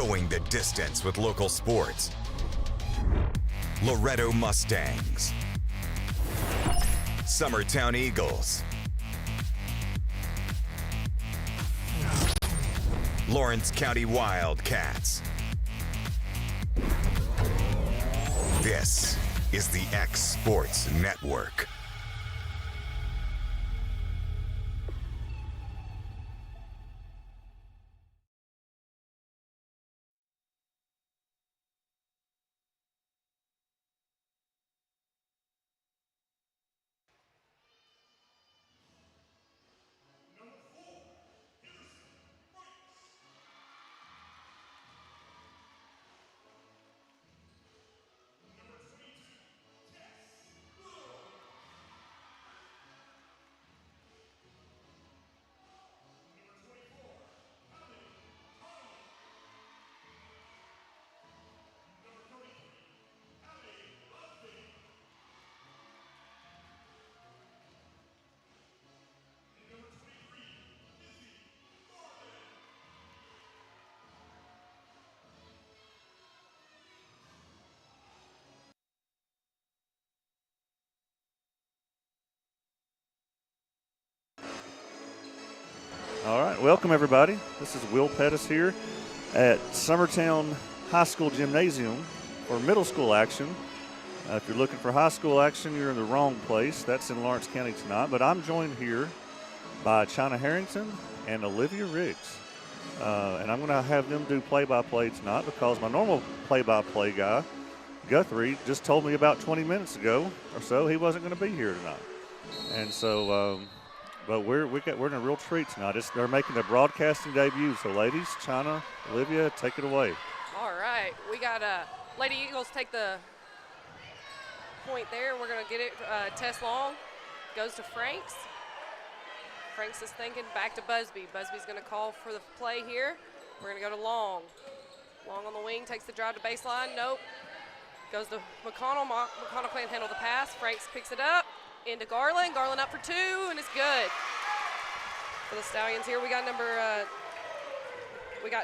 going the distance with local sports. Loretto Mustangs, Summertown Eagles, Lawrence County Wildcats. This is the X Sports Network. All right, welcome everybody. This is Will Pettis here at Summertown High School Gymnasium for middle school action. If you're looking for high school action, you're in the wrong place. That's in Lawrence County tonight. But I'm joined here by China Harrington and Olivia Riggs. And I'm going to have them do play-by-play tonight because my normal play-by-play guy, Guthrie, just told me about 20 minutes ago or so he wasn't going to be here tonight. And so, but we're in a real treat tonight. They're making their broadcasting debut. So, ladies, China, Olivia, take it away. All right. We got Lady Eagles take the point there. We're going to get it. Tess Long goes to Franks. Franks is thinking back to Busby. Busby's going to call for the play here. We're going to go to Long. Long on the wing, takes the drive to baseline. Nope. Goes to McConnell. McConnell can't handle the pass. Franks picks it up. Into Garland. Garland up for two, and it's good. For the Stallions here, we got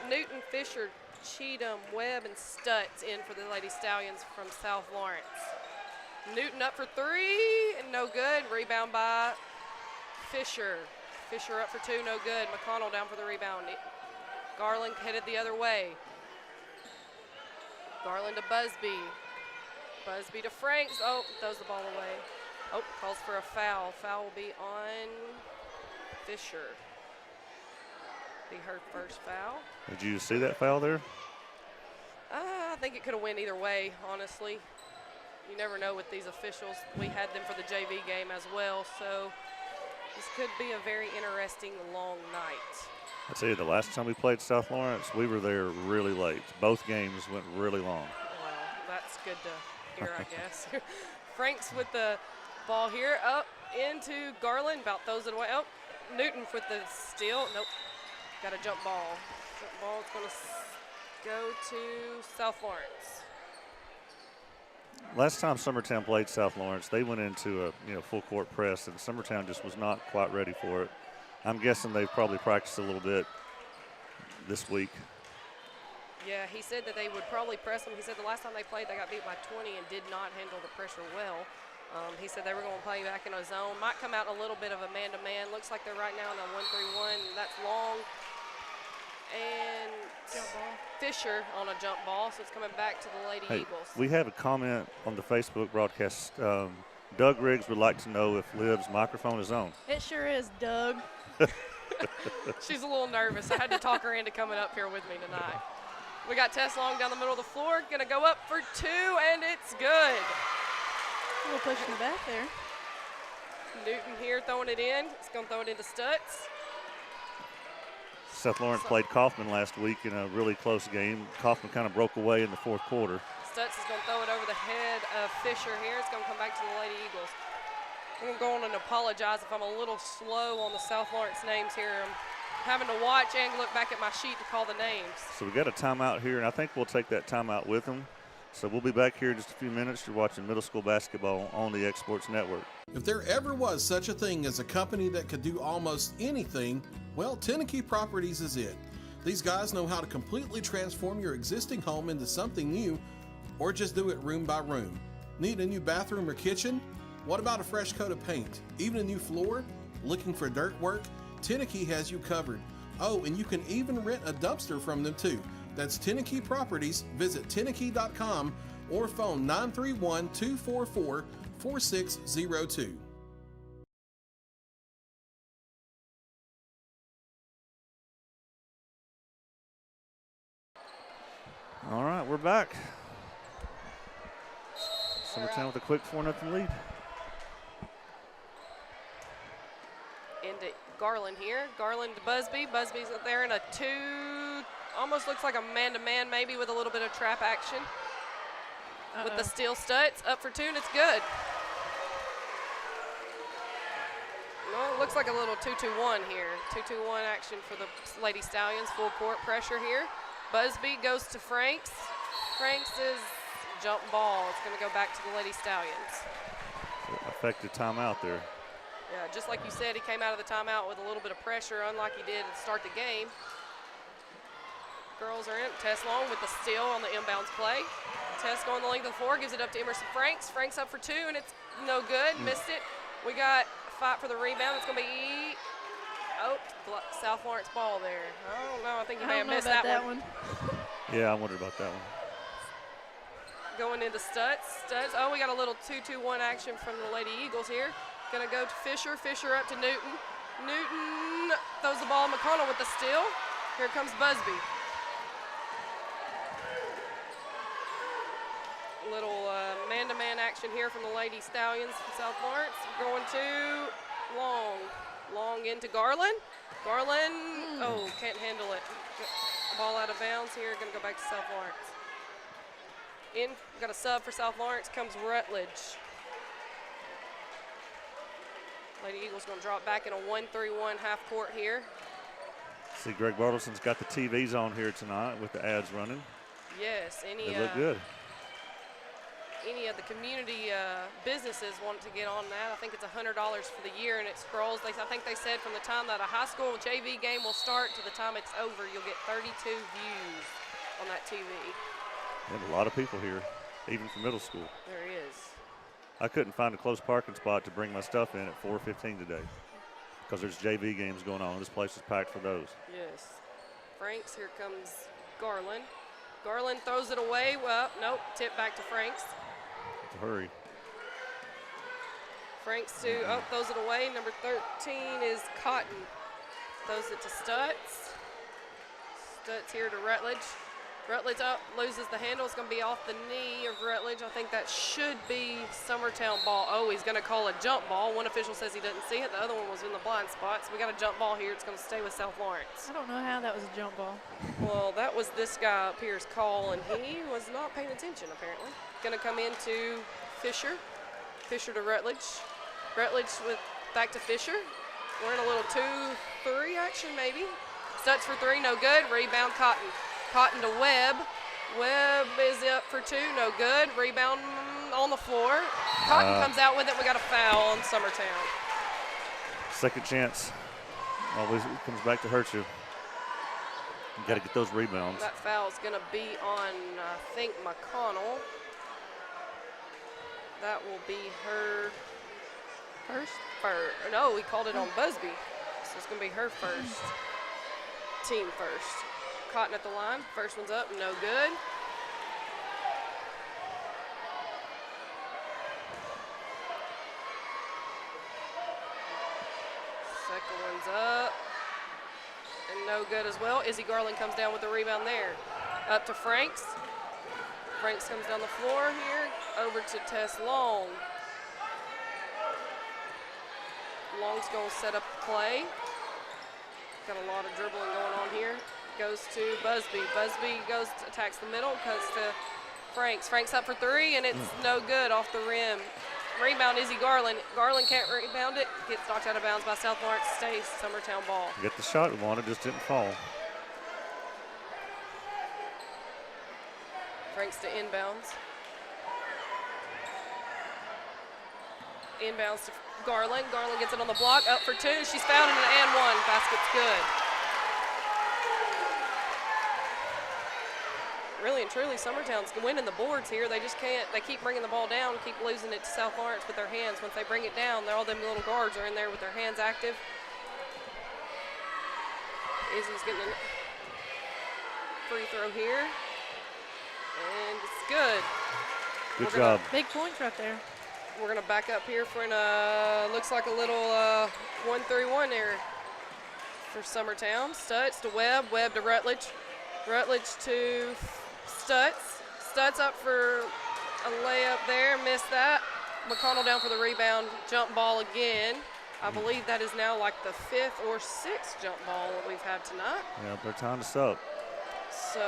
Newton, Fisher, Cheatham, Webb, and Stutz in for the Lady Stallions from South Lawrence. Newton up for three, and no good. Rebound by Fisher. Fisher up for two, no good. McConnell down for the rebound. Garland headed the other way. Garland to Busby. Busby to Franks. Oh, throws the ball away. Oh, calls for a foul. Foul will be on Fisher. Be her first foul. Did you see that foul there? I think it could have went either way, honestly. You never know with these officials. We had them for the JV game as well, so this could be a very interesting long night. I tell you, the last time we played South Lawrence, we were there really late. Both games went really long. Well, that's good to hear, I guess. Franks with the ball here, up into Garland, about throws it away. Oh, Newton with the steal. Nope, got a jump ball. Jump ball is going to go to South Lawrence. Last time Summertown played South Lawrence, they went into a full court press, and Summertown just was not quite ready for it. I'm guessing they've probably practiced a little bit this week. Yeah, he said that they would probably press them. He said the last time they played, they got beat by 20 and did not handle the pressure well. He said they were going to play back in a zone. Might come out a little bit of a man-to-man. Looks like they're right now in a 1-3-1. That's Long and Fisher on a jump ball, so it's coming back to the Lady Eagles. We have a comment on the Facebook broadcast. Doug Riggs would like to know if Liv's microphone is on. It sure is, Doug. She's a little nervous. I had to talk her into coming up here with me tonight. We got Tess Long down the middle of the floor. Going to go up for two, and it's good. A little push in the back there. Newton here throwing it in. He's going to throw it into Stutz. South Lawrence played Kaufman last week in a really close game. Kaufman kind of broke away in the fourth quarter. Stutz is going to throw it over the head of Fisher here. It's going to come back to the Lady Eagles. I'm going to go on and apologize if I'm a little slow on the South Lawrence names here. I'm having to watch and look back at my sheet to call the names. So we got a timeout here, and I think we'll take that timeout with them. So we'll be back here in just a few minutes. You're watching middle school basketball on the X Sports Network. If there ever was such a thing as a company that could do almost anything, well, Tenneke Properties is it. These guys know how to completely transform your existing home into something new, or just do it room by room. Need a new bathroom or kitchen? What about a fresh coat of paint? Even a new floor? Looking for dirt work? Tenneke has you covered. Oh, and you can even rent a dumpster from them too. That's Tenneke Properties. Visit Tenneke.com or phone 931-244-4602. All right, we're back. Summertown with a quick 4-0 lead. Into Garland here. Garland to Busby. Busby's up there in a 2, almost looks like a man-to-man maybe with a little bit of trap action. With the steel studs, up for 2, and it's good. No, it looks like a little 2-2-1 here. 2-2-1 action for the Lady Stallions. Full court pressure here. Busby goes to Franks. Franks is jump ball. It's going to go back to the Lady Stallions. Effective timeout there. Yeah, just like you said, he came out of the timeout with a little bit of pressure, unlike he did to start the game. Girls are in. Tess Long with the steal on the inbounds play. Tess going the length of the floor, gives it up to Emerson Franks. Franks up for 2, and it's no good. Missed it. We got a fight for the rebound. It's going to be South Lawrence ball there. I don't know. I think you may have missed that one. Yeah, I wondered about that one. Going into Stutz. Oh, we got a little 2-2-1 action from the Lady Eagles here. Going to go to Fisher. Fisher up to Newton. Newton throws the ball. McConnell with the steal. Here comes Busby. Little man-to-man action here from the Lady Stallions from South Lawrence. Going to Long. Long into Garland. Garland, can't handle it. Ball out of bounds here. Going to go back to South Lawrence. Got a sub for South Lawrence. Comes Rutledge. Lady Eagles going to drop back in a 1-3-1 half court here. See, Greg Bartleson's got the TVs on here tonight with the ads running. Yes, They look good. Any of the community businesses want to get on that. I think it's $100 for the year, and it scrolls. I think they said from the time that a high school JV game will start to the time it's over, you'll get 32 views on that TV. There's a lot of people here, even for middle school. There is. I couldn't find a close parking spot to bring my stuff in at 4:15 today because there's JV games going on. This place is packed for those. Yes. Franks, here comes Garland. Garland throws it away. Well, nope, tip back to Franks. To hurry. Franks throws it away. Number 13 is Cotton. Throws it to Stutz. Stutz here to Rutledge. Rutledge loses the handle. It's going to be off the knee of Rutledge. I think that should be Summertown ball. Oh, he's going to call a jump ball. One official says he doesn't see it. The other one was in the blind spot. So we got a jump ball here. It's going to stay with South Lawrence. I don't know how that was a jump ball. Well, that was this guy up here's call, and he was not paying attention, apparently. Going to come into Fisher. Fisher to Rutledge. Rutledge back to Fisher. We're in a little 2-3 action, maybe. Stutz for 3, no good. Rebound, Cotton. Cotton to Webb. Webb is up for 2, no good. Rebound on the floor. Cotton comes out with it. We got a foul on Summertown. Second chance always comes back to hurt you. You got to get those rebounds. That foul is going to be on, I think, McConnell. That will be her first. No, we called it on Busby. So it's going to be her first. Team first. Cotton at the line. First one's up, no good. Second one's up. And no good as well. Izzy Garland comes down with the rebound there. Up to Franks. Franks comes down the floor here. Over to Tess Long. Long's going to set up the play. Got a lot of dribbling going on here. Goes to Busby. Busby attacks the middle, comes to Franks. Franks up for 3, and it's no good off the rim. Rebound, Izzy Garland. Garland can't rebound it. Gets knocked out of bounds by South Lawrence. Stays Summertown ball. Get the shot we wanted, just didn't fall. Franks to inbounds. Inbounds to Garland. Garland gets it on the block. Up for 2. She's fouled in an and 1. Basket's good. really and truly, Summertown's winning the boards here. They just can't. They keep bringing the ball down, keep losing it to South Lawrence with their hands. Once they bring it down, all them little guards are in there with their hands active. Izzy's getting a free throw here, and it's good. Good job. Big points right there. We're gonna back up here for looks like a little 1-3-1 there for Summertown. Stutz to Webb, Webb to Rutledge. Rutledge to Stutz. Stutz up for a layup there, missed that. McConnell down for the rebound, jump ball again. I believe that is now like the 5th or 6th jump ball that we've had tonight. Yeah, they're tying us up. So.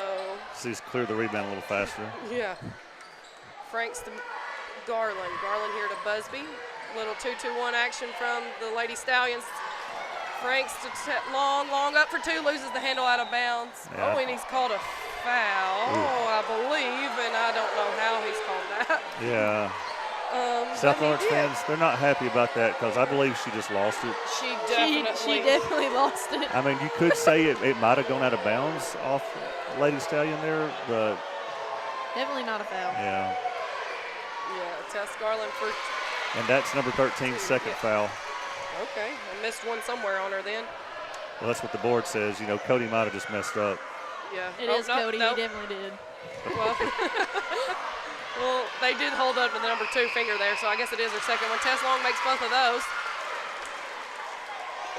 He's cleared the rebound a little faster. Yeah. Franks to Garland. Garland here to Busby. Little 2-2-1 action from the Lady Stallions. Franks to long up for 2, loses the handle out of bounds. Yeah. Oh, and he's called a foul, I believe, and I don't know how he's called that. Yeah. South Lawrence fans, they're not happy about that because I believe she just lost it. She She definitely lost it. I mean, you could say it might have gone out of bounds off Lady Stallion there, but. Definitely not a foul. Yeah. Yeah, Tess Garland for. And that's number 13's second foul. Okay, I missed one somewhere on her then. Well, that's what the board says. You know, Cody might have just messed up. Yeah. It is Cody. Nope. He definitely did. Well, well, they did hold up with the number 2 finger there, so I guess it is her second one. Tess Long makes both of those.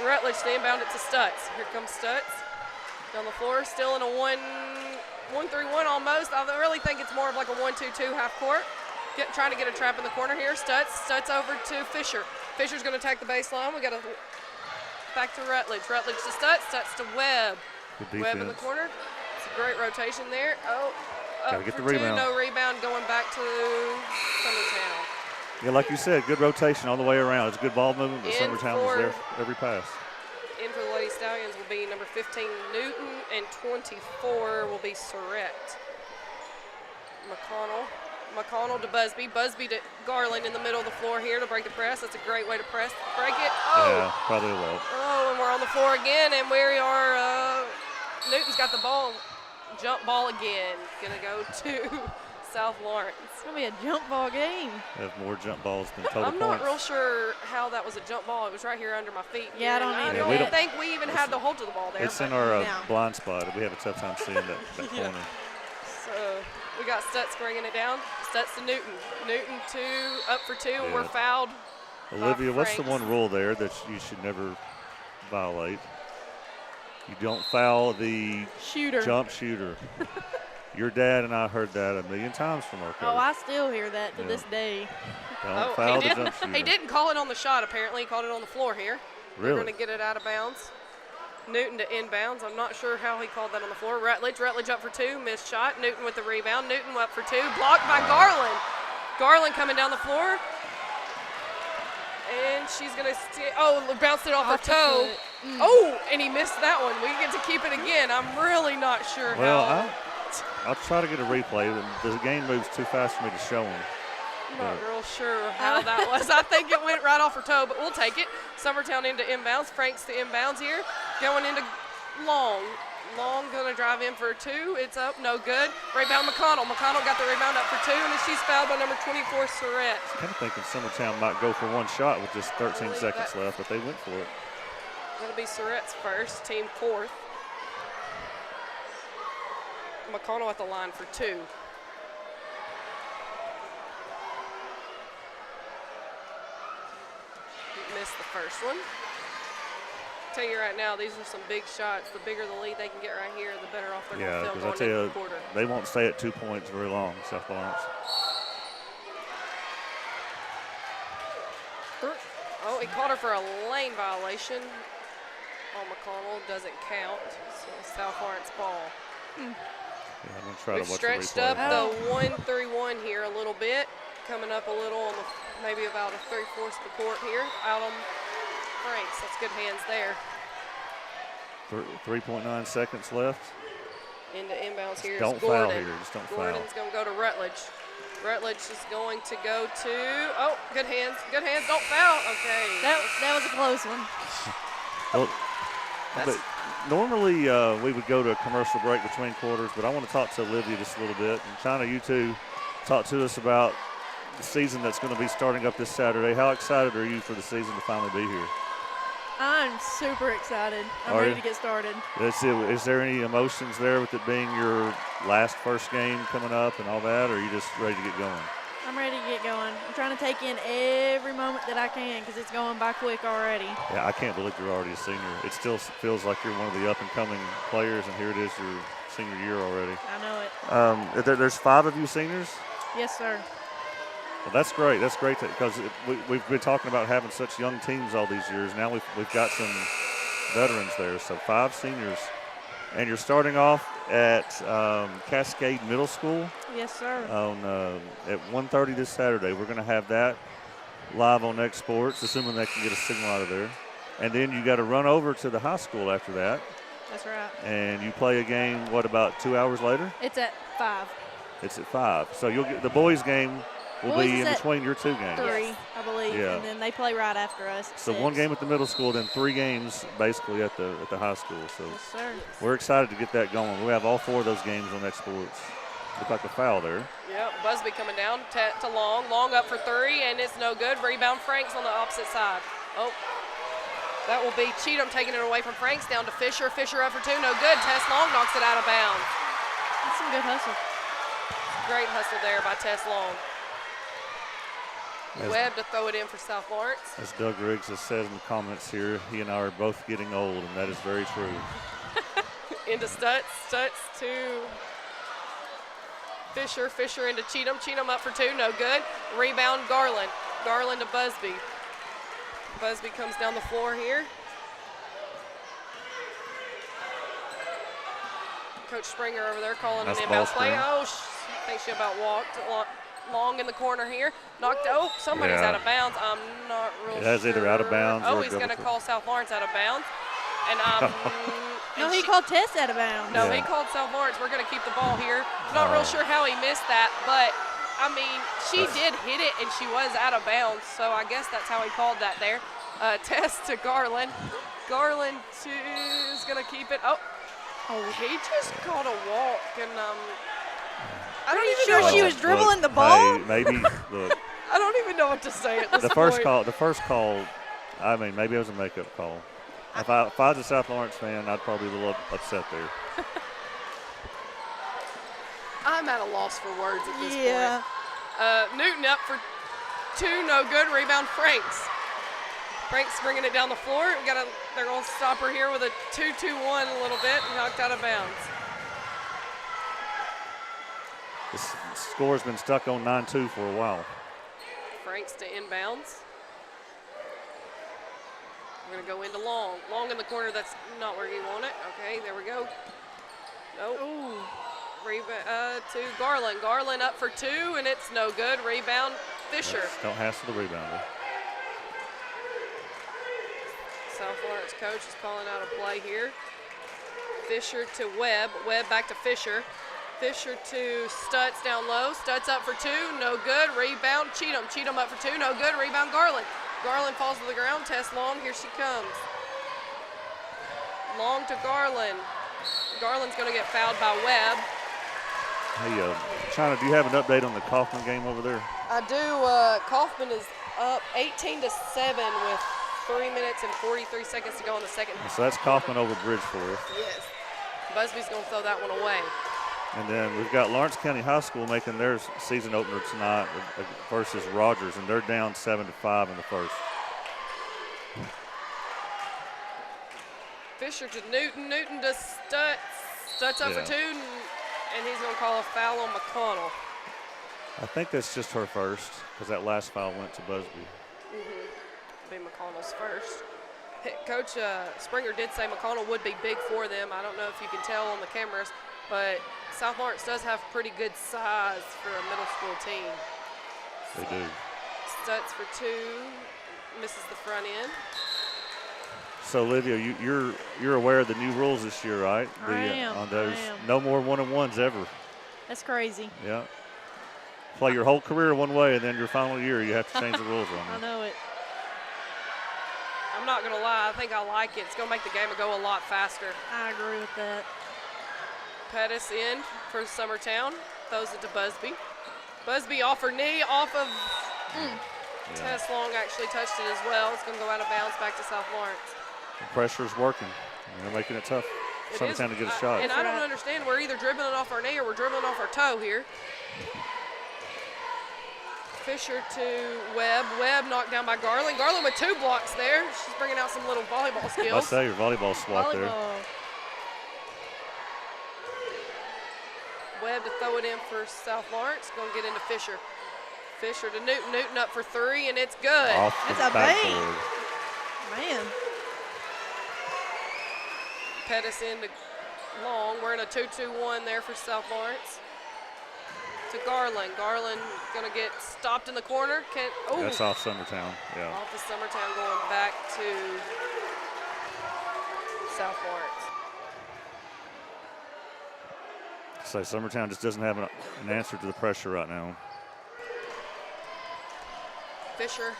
Rutledge to inbound it to Stutz. Here comes Stutz. Down the floor, still in a 1-3-1 almost. I really think it's more of like a 1-2-2 half court. Trying to get a trap in the corner here. Stutz over to Fisher. Fisher's going to attack the baseline. We got a back to Rutledge. Rutledge to Stutz to Webb. Webb in the corner. It's a great rotation there. Oh, Gotta get the for 2, rebound. no rebound, going back to Summertown. Yeah, like you said, good rotation all the way around. It's good ball movement, but In Summertown was there for- every pass. In for the Lady Stallions will be number 15, Newton, and 24 will be Surrett. McConnell to Busby. Busby to Garland in the middle of the floor here to break the press. That's a great way to press. Break it. Oh! Yeah, probably will. Oh, and we're on the floor again, and we are, Newton's got the ball. Jump ball again. Gonna go to South Lawrence. It's going to be a jump ball game. Have more jump balls than total I'm points. not real sure how that was a jump ball. It was right here under my feet. Yeah, I don't and either. Yeah, we don't- think we even had the hold to the ball there. It's but- in our No. blind spot. We have a tough time seeing that Yeah. corner. So we got Stutz bringing it down. Stutz to Newton. Newton up for 2, and Yeah. we're fouled. Olivia, what's the Franks. one rule there that you should never violate? You don't foul the Shooter. jump shooter. Your dad and I heard that a million times from our coach. Oh, I still hear that to Yeah. this day. Don't foul the he jump shooter. He didn't call it on the shot, apparently. He called it on the floor here. We're Really? going to get it out of bounds. Newton to inbounds. I'm not sure how he called that on the floor. Rutledge up for 2, missed shot. Newton with the rebound. Newton up for 2, blocked by Garland. Garland coming down the floor. And she's going to bounced it off her toe. Oh, and he missed that one. We get to keep it again. I'm really not sure Well, how. I'll try to get a replay. The game moves too fast for me to show them. I'm not real sure how that was. I think it went right off her toe, but we'll take it. Summertown into inbounds. Franks to inbounds here. Going into Long. Long going to drive in for 2. It's up, no good. Rebound McConnell. McConnell got the rebound up for 2, and she's fouled by number 24, Surrett. Kind of thinking Summertown might go for one shot with just 13 believe seconds that. left, but they went for it. That'll be Surrett's first, team 4th. McConnell at the line for 2. Missed the first one. Tell you right now, these are some big shots. The bigger the lead they can get right here, the better off they're Yeah, going to because feel I going tell into the you, quarter. they won't stay at 2 points very long, South Lawrence. Oh, he called her for a lane violation on McConnell. Doesn't count. So South Lawrence ball. Yeah, I'm going to try We've to watch stretched the replay. up the 1-3-1 here a little bit. Coming up a little on the, maybe about a 3/4 of the court here. Out on Franks. That's good hands there. 3.9 seconds left. Into inbounds here is Don't Gordon. foul here. Just don't foul. Gordon's going to go to Rutledge. Rutledge is going to go to, oh, good hands. Good hands. Don't foul. Okay. That was a close one. Well, That's- normally we would go to a commercial break between quarters, but I want to talk to Olivia just a little bit. And China, you two, talk to us about the season that's going to be starting up this Saturday. How excited are you for the season to finally be here? I'm super excited. I'm Are ready you? to get started. Is there any emotions there with it being your first game coming up and all that, or are you just ready to get going? I'm ready to get going. I'm trying to take in every moment that I can because it's going by quick already. Yeah, I can't believe you're already a senior. It still feels like you're one of the up-and-coming players, and here it is, your senior year already. I know it. There's 5 of you seniors? Yes, sir. Well, that's great. That's great because we've been talking about having such young teams all these years. Now we've got some veterans there, so 5 seniors. And you're starting off at Cascade Middle School. Yes, sir. At 1:30 this Saturday. We're going to have that live on X Sports, assuming they can get a signal out of there. And then you got to run over to the high school after that. That's right. And you play a game, about 2 hours later? It's at 5. It's at 5. So you'll get the boys' game will Boys be is in at between your 2 games. 3, I believe. Yeah. And then they play right after us. So 6. 1 game at the middle school, then 3 games basically at the high school. So Yes, sir. we're excited to get that going. We have all 4 of those games on X Sports. Look like a foul there. Yep, Busby coming down to Long. Long up for 3, and it's no good. Rebound Franks on the opposite side. Oh, that will be Cheatham taking it away from Franks down to Fisher. Fisher up for 2, no good. Tess Long knocks it out of bounds. That's some good hustle. Great hustle there by Tess Long. Webb to throw it in for South Lawrence. As Doug Riggs has said in the comments here, he and I are both getting old, and that is very true. Into Stutz. Stutz to Fisher. Fisher into Cheatham. Cheatham up for 2, no good. Rebound Garland. Garland to Busby. Busby comes down the floor here. Coach Springer over there calling an Nice inbound ball play. screen. Oh, I think she about walked. Long in the corner here. Knocked. Oh, somebody's Yeah. out of bounds. I'm not real sure. That's either out of bounds Oh, or he's double going to foot. call South Lawrence out of bounds. And No, and he called Tess out of bounds. No, Yeah. he called South Lawrence. We're going to keep the ball here. Not real sure how he missed that, but I mean, she did hit it and she was out of bounds. So I guess that's how he called that there. Tess to Garland. Garland is going to keep it. Oh, he just caught a walk and I don't even know. Sure she was dribbling the ball? Hey, maybe look. I don't even know what to say at this The point. first call, I mean, maybe it was a makeup call. If I was a South Lawrence fan, I'd probably be a little upset there. I'm at a loss for words at this Yeah. point. Newton up for 2, no good. Rebound Franks. Franks bringing it down the floor. They're going to stop her here with a 2-2-1 a little bit, knocked out of bounds. The score's been stuck on 9-2 for a while. Franks to inbounds. We're going to go into Long. Long in the corner, that's not where you want it. Okay, there we go. Nope. Rebound to Garland. Garland up for 2, and it's no good. Rebound, Fisher. Yes, don't hassle the rebounder. South Lawrence coach is calling out a play here. Fisher to Webb. Webb back to Fisher. Fisher to Stutz down low. Stutz up for 2, no good. Rebound Cheatham. Cheatham up for 2, no good. Rebound Garland. Garland falls to the ground. Tess Long, here she comes. Long to Garland. Garland's going to get fouled by Webb. Hey, China, do you have an update on the Kaufman game over there? I do. Kaufman is up 18-7 with 3 minutes and 43 seconds to go in the second half. So that's Kaufman over Bridgeforth. Yes. Busby's going to throw that one away. And then we've got Lawrence County High School making their season opener tonight versus Rogers, and they're down 7-5 in the first. Fisher to Newton. Newton to Stutz. Stutz up for 2, and he's going to call a foul on McConnell. I think that's just her first because that last foul went to Busby. Be McConnell's first. Coach Springer did say McConnell would be big for them. I don't know if you can tell on the cameras, but South Lawrence does have pretty good size for a middle school team. They do. Stutz for 2, misses the front end. So, Olivia, you're aware of the new rules this year, right? I am. On those, I am. no more one-on-ones ever. That's crazy. Yeah. Play your whole career one way, and then your final year, you have to change the rules on I them. know it. I'm not going to lie. I think I like it. It's going to make the game go a lot faster. I agree with that. Pettis in for Summertown. Throws it to Busby. Busby off her knee, off of Tess Long actually touched it as well. It's going to go out of bounds back to South Lawrence. The pressure's working. They're making it tough. Summertown to get a shot. And I don't understand. We're either dribbling off our knee or we're dribbling off our toe here. Fisher to Webb. Webb knocked down by Garland. Garland with 2 blocks there. She's bringing out some little volleyball skills. I say your volleyball swap there. Webb to throw it in for South Lawrence. Going to get into Fisher. Fisher to Newton. Newton up for 3, and it's good. It's a bang. Man. Pettis into Long. We're in a 2-2-1 there for South Lawrence. To Garland. Garland going to get stopped in the corner. That's off Summertown. Yeah. Off of Summertown going back to South Lawrence. So Summertown just doesn't have an answer to the pressure right now. Fisher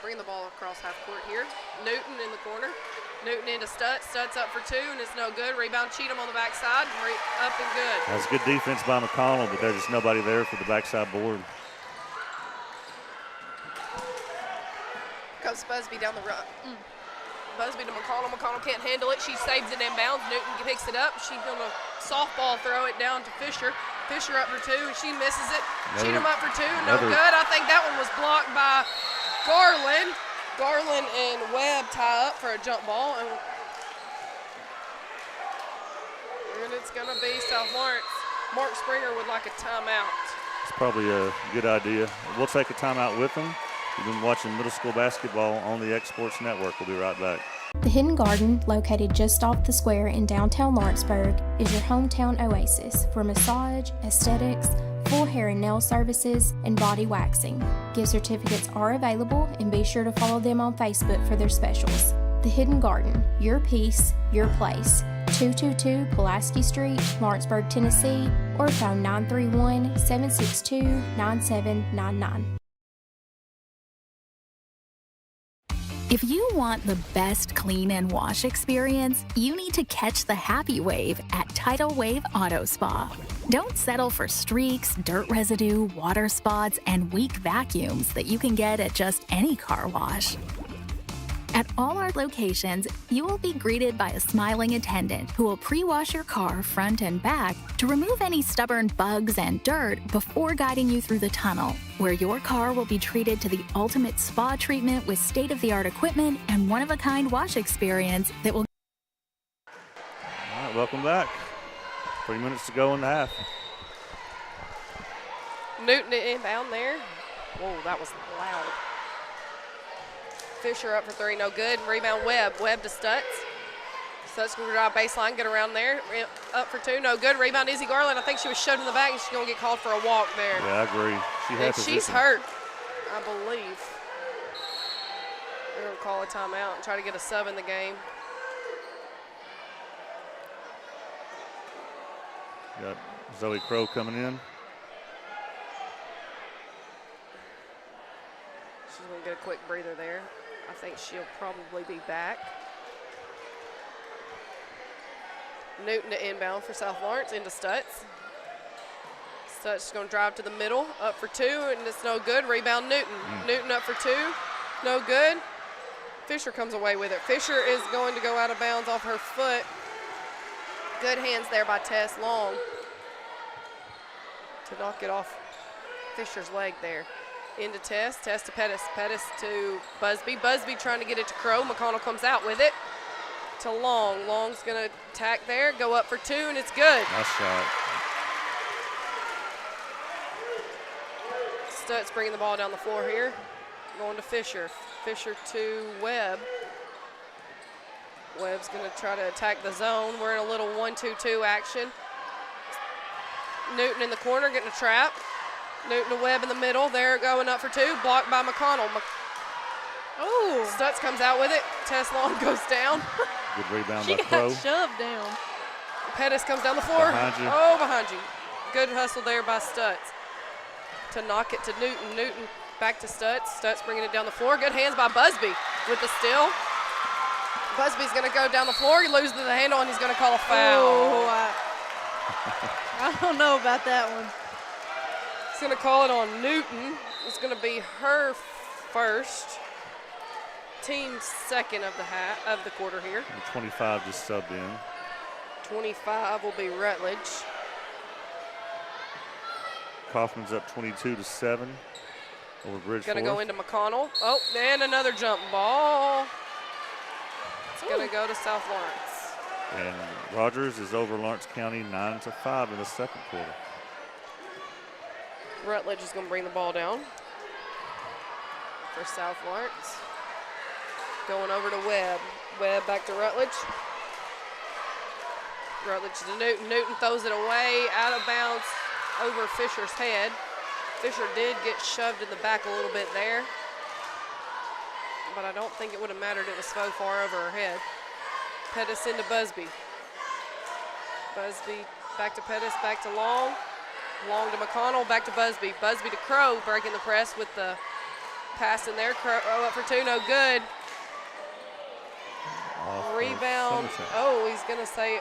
bringing the ball across half court here. Newton in the corner. Newton into Stutz. Stutz up for 2, and it's no good. Rebound Cheatham on the backside. Up and good. That's good defense by McConnell, but there's just nobody there for the backside board. Comes Busby down the run. Busby to McConnell. McConnell can't handle it. She saves it inbounds. Newton picks it up. She's going to softball throw it down to Fisher. Fisher up for 2, and she misses it. Cheatham up for 2, no good. I think that one was blocked by Garland. Garland and Webb tie up for a jump ball. And it's going to be South Lawrence. Mark Springer would like a timeout. It's probably a good idea. We'll take a timeout with them. You've been watching middle school basketball on the X Sports Network. We'll be right back. The Hidden Garden, located just off the square in downtown Lawrenceburg, is your hometown oasis for massage, aesthetics, full hair and nail services, and body waxing. Gift certificates are available, and be sure to follow them on Facebook for their specials. The Hidden Garden, your peace, your place. 222 Pulaski Street, Lawrenceburg, Tennessee, or phone 931-762-9799. If you want the best clean and wash experience, you need to catch the happy wave at Tidal Wave Auto Spa. Don't settle for streaks, dirt residue, water spots, and weak vacuums that you can get at just any car wash. At all our locations, you will be greeted by a smiling attendant who will pre-wash your car front and back to remove any stubborn bugs and dirt before guiding you through the tunnel, where your car will be treated to the ultimate spa treatment with state-of-the-art equipment and one-of-a-kind wash experience that will... All right, welcome back. 3 minutes to go in the half. Newton inbound there. Whoa, that was loud. Fisher up for 3, no good. Rebound Webb. Webb to Stutz. Stutz going to drive baseline, get around there. Up for 2, no good. Rebound Izzy Garland. I think she was shoved in the back, and she's going to get called for a walk there. Yeah, I agree. She's hurt, I believe. They're going to call a timeout and try to get a sub in the game. Got Zoe Crow coming in. She's going to get a quick breather there. I think she'll probably be back. Newton to inbound for South Lawrence into Stutz. Stutz is going to drive to the middle, up for 2, and it's no good. Rebound Newton. Newton up for 2, no good. Fisher comes away with it. Fisher is going to go out of bounds off her foot. Good hands there by Tess Long to knock it off Fisher's leg there. Into Tess. Tess to Pettis. Pettis to Busby. Busby trying to get it to Crow. McConnell comes out with it to Long. Long's going to attack there, go up for 2, and it's good. Nice shot. Stutz bringing the ball down the floor here. Going to Fisher. Fisher to Webb. Webb's going to try to attack the zone. We're in a little 1-2-2 action. Newton in the corner getting a trap. Newton to Webb in the middle. They're going up for 2. Blocked by McConnell. Stutz comes out with it. Tess Long goes down. Good rebound by Crow. She got shoved down. Pettis comes down the floor. Behind you. Oh, behind you. Good hustle there by Stutz to knock it to Newton. Newton back to Stutz. Stutz bringing it down the floor. Good hands by Busby with the steal. Busby's going to go down the floor. He loses the handle, and he's going to call a foul. Oh, I don't know about that one. He's going to call it on Newton. It's going to be her first. Team's second of the quarter here. And 25 just subbed in. 25 will be Rutledge. Kaufman's up 22-7 over Bridgeforth. Going to go into McConnell. Oh, and another jump ball. It's going to go to South Lawrence. And Rogers is over Lawrence County 9-5 in the second quarter. Rutledge is going to bring the ball down for South Lawrence. Going over to Webb. Webb back to Rutledge. Rutledge to Newton. Newton throws it away, out of bounds, over Fisher's head. Fisher did get shoved in the back a little bit there, but I don't think it would have mattered. It was so far over her head. Pettis into Busby. Busby back to Pettis, back to Long. Long to McConnell, back to Busby. Busby to Crow, breaking the press with the pass in there. Crow up for two, no good. Rebound. Oh, he's going to say,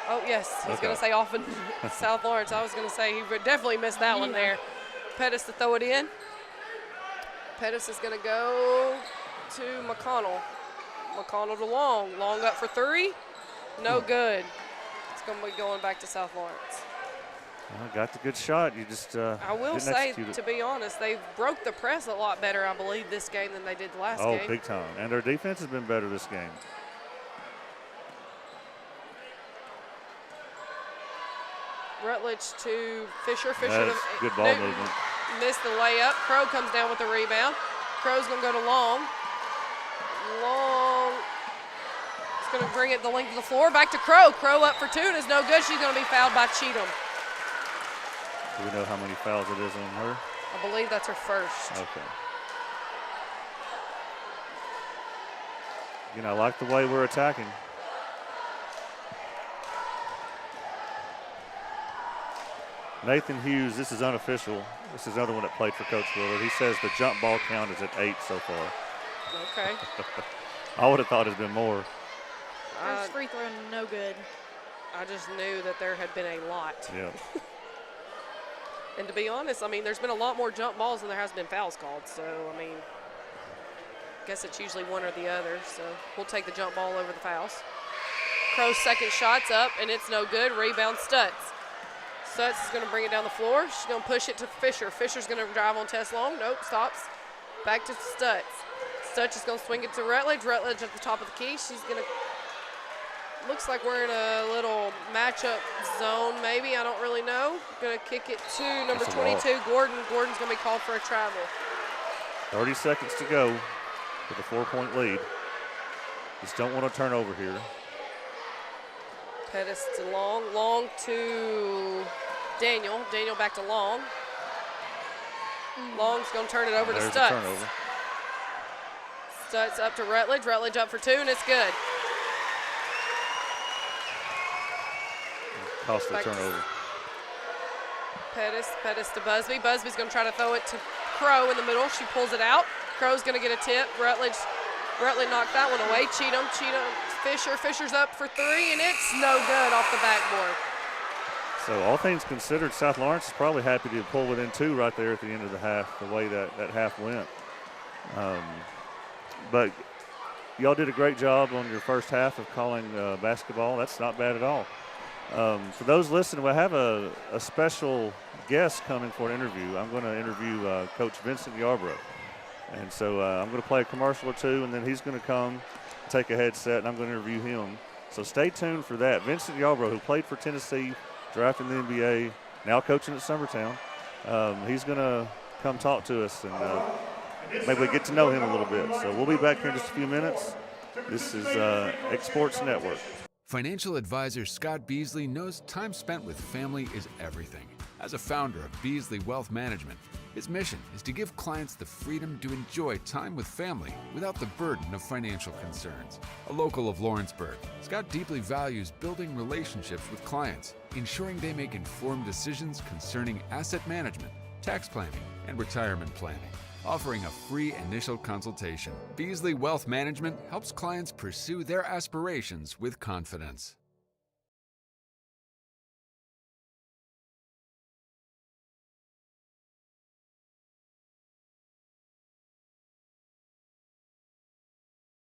oh, yes, he's going to say off in South Lawrence. I was going to say he would definitely missed that one there. Pettis to throw it in. Pettis is going to go to McConnell. McConnell to Long. Long up for three. No good. It's going to be going back to South Lawrence. Well, got the good shot. You just I will say, to be honest, they broke the press a lot better, I believe, this game than they did the last game. Oh, big time. And their defense has been better this game. Rutledge to Fisher. Fisher That's to good ball Newton. movement. Missed the layup. Crow comes down with the rebound. Crow's going to go to Long. Long is going to bring it the length of the floor. Back to Crow. Crow up for two and is no good. She's going to be fouled by Cheatham. Do we know how many fouls it is on her? I believe that's her first. Okay. You know, I like the way we're attacking. Nathan Hughes, this is unofficial. This is another one that played for Coach Willard. He says the jump ball count is at 8 so far. Okay. I would have thought it'd been more. First free throw, no good. I just knew that there had been a lot. Yeah. And to be honest, I mean, there's been a lot more jump balls than there has been fouls called. So, I mean, I guess it's usually one or the other. So we'll take the jump ball over the fouls. Crow's second shot's up, and it's no good. Rebound Stutz. Stutz is going to bring it down the floor. She's going to push it to Fisher. Fisher's going to drive on Tess Long. Nope, stops. Back to Stutz. Stutz is going to swing it to Rutledge. Rutledge at the top of the key. She's going to, looks like we're in a little matchup zone maybe. I don't really know. Going to kick it to number 22, Gordon. Gordon's going to be called for a travel. 30 seconds to go with a 4-point lead. Just don't want to turn over here. Pettis to Long. Long to Daniel. Daniel back to Long. Long's going to turn it over to Stutz. Turnover. Stutz up to Rutledge. Rutledge up for two, and it's good. Cost the turnover. Pettis to Busby. Busby's going to try to throw it to Crow in the middle. She pulls it out. Crow's going to get a tip. Rutledge knocked that one away. Cheatham, Fisher's up for three, and it's no good off the backboard. So all things considered, South Lawrence is probably happy to pull within two right there at the end of the half, the way that half went. But y'all did a great job on your first half of calling basketball. That's not bad at all. For those listening, we'll have a special guest coming for an interview. I'm going to interview Coach Vincent Yarbrough. And so I'm going to play a commercial or two, and then he's going to come take a headset, and I'm going to interview him. So stay tuned for that. Vincent Yarbrough, who played for Tennessee, drafted in the NBA, now coaching at Summertown. He's going to come talk to us, and maybe we get to know him a little bit. So we'll be back here in just a few minutes. This is X Sports Network. Financial advisor Scott Beasley knows time spent with family is everything. As a founder of Beasley Wealth Management, his mission is to give clients the freedom to enjoy time with family without the burden of financial concerns. A local of Lawrenceburg, Scott deeply values building relationships with clients, ensuring they make informed decisions concerning asset management, tax planning, and retirement planning. offering a free initial consultation. Beasley Wealth Management helps clients pursue their aspirations with confidence.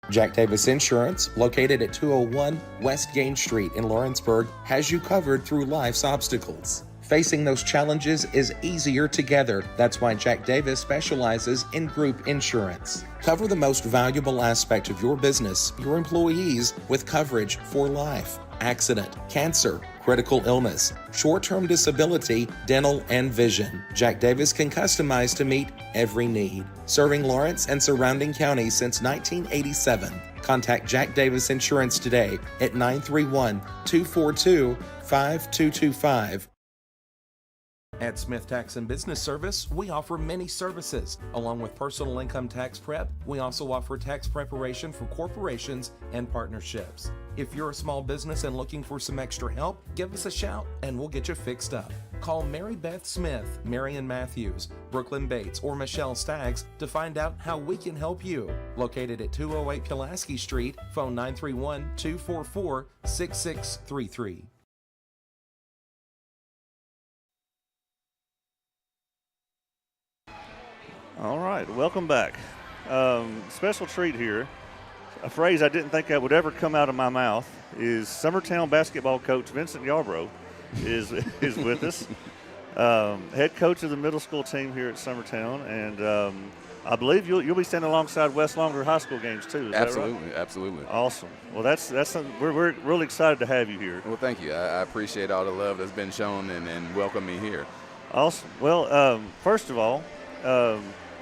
Jack Davis Insurance, located at 201 West Gain Street in Lawrenceburg, has you covered through life's obstacles. Facing those challenges is easier together. That's why Jack Davis specializes in group insurance. Cover the most valuable aspect of your business, your employees, with coverage for life, accident, cancer, critical illness, short-term disability, dental, and vision. Jack Davis can customize to meet every need. Serving Lawrence and surrounding counties since 1987. Contact Jack Davis Insurance today at 931-242-5225. At Smith Tax and Business Service, we offer many services. Along with personal income tax prep, we also offer tax preparation for corporations and partnerships. If you're a small business and looking for some extra help, give us a shout and we'll get you fixed up. Call Mary Beth Smith, Marion Matthews, Brooklyn Bates, or Michelle Staggs to find out how we can help you. Located at 208 Pulaski Street, phone 931-244-6633. All right, welcome back. Special treat here. A phrase I didn't think I would ever come out of my mouth is Summertown basketball coach Vincent Yarbrough is with us. Head coach of the middle school team here at Summertown, and I believe you'll be standing alongside West Longer high school games too. Is Absolutely, that right? Absolutely. Awesome. Well, that's something we're really excited to have you here. Well, thank you. I appreciate all the love that's been shown and welcome me here. Awesome. Well, first of all,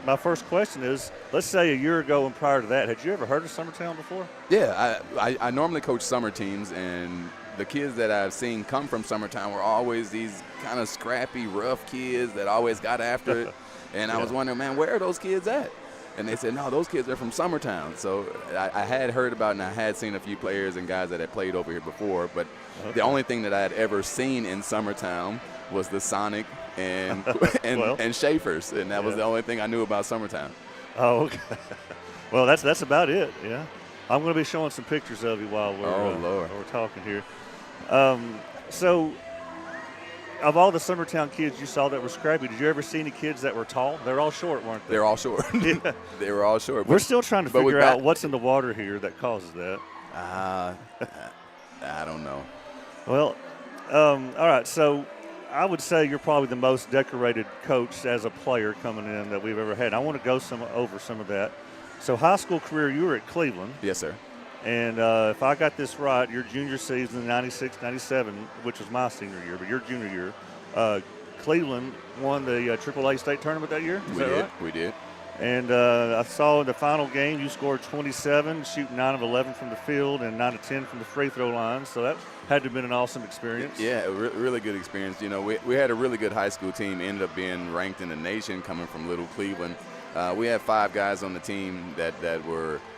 my first question is, let's say a year ago and prior to that, had you ever heard of Summertown before? Yeah, I normally coach summer teams, and the kids that I've seen come from Summertown were always these kind of scrappy, rough kids that always got after it. And I was wondering, man, where are those kids at? And they said, no, those kids are from Summertown. So I had heard about it, and I had seen a few players and guys that had played over here before, but the only thing that I had ever seen in Summertown was the Sonic and Schaefer's, and that was the only thing I knew about Summertown. Oh, okay. Well, that's about it. Yeah, I'm going to be showing some pictures of you while we're talking here. So, of all the Summertown kids you saw that were scrappy, did you ever see any kids that were tall? They're all short, weren't they? They're all short. Yeah. They were all short. We're still trying to figure out what's in the water here that causes that. I don't know. Well, all right. So, I would say you're probably the most decorated coach as a player coming in that we've ever had. I want to go over some of that. So, high school career, you were at Cleveland. Yes, sir. And if I got this right, your junior season, 96, 97, which was my senior year, but your junior year, Cleveland won the AAA state tournament that year? Is that right? We did. And I saw in the final game you scored 27, shooting 9 of 11 from the field and 9 of 10 from the free throw line. So that had to have been an awesome experience. Yeah, really good experience. You know, we had a really good high school team, ended up being ranked in the nation coming from Little Cleveland. We had 5 guys on the team that were –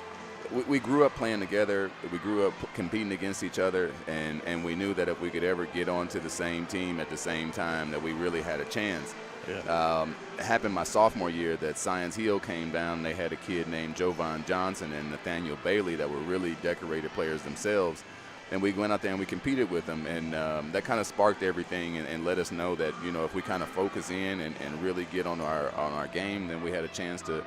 we grew up playing together. We grew up competing against each other, and we knew that if we could ever get onto the same team at the same time that we really had a chance. Yeah. It happened my sophomore year that Science Hill came down. They had a kid named Jovan Johnson and Nathaniel Bailey that were really decorated players themselves. And we went out there and we competed with them, and that kind of sparked everything and let us know that, you know, if we kind of focus in and really get on our game, then we had a chance to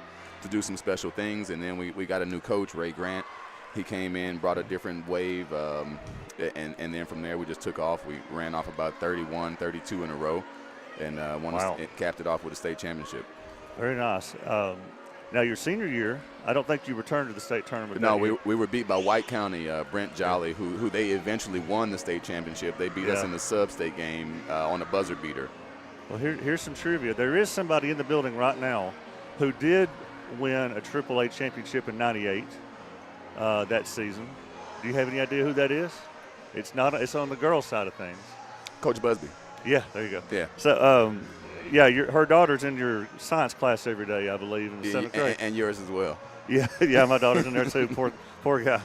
do some special things. And then we got a new coach, Ray Grant. He came in, brought a different wave, and then from there we just took off. We ran off about 31, 32 in a row, and capped it off with a state championship. Very nice. Now, your senior year, I don't think you returned to the state tournament. No, we were beat by White County, Brent Jolly, who they eventually won the state championship. They beat us in the sub-state game on a buzzer beater. Well, here's some trivia. There is somebody in the building right now who did win a AAA championship in '98 that season. Do you have any idea who that is? It's on the girls' side of things. Coach Busby. Yeah, there you go. Yeah. So, her daughter's in your science class every day, I believe, in the 7th grade. And yours as well. Yeah, my daughter's in there too. Poor guy.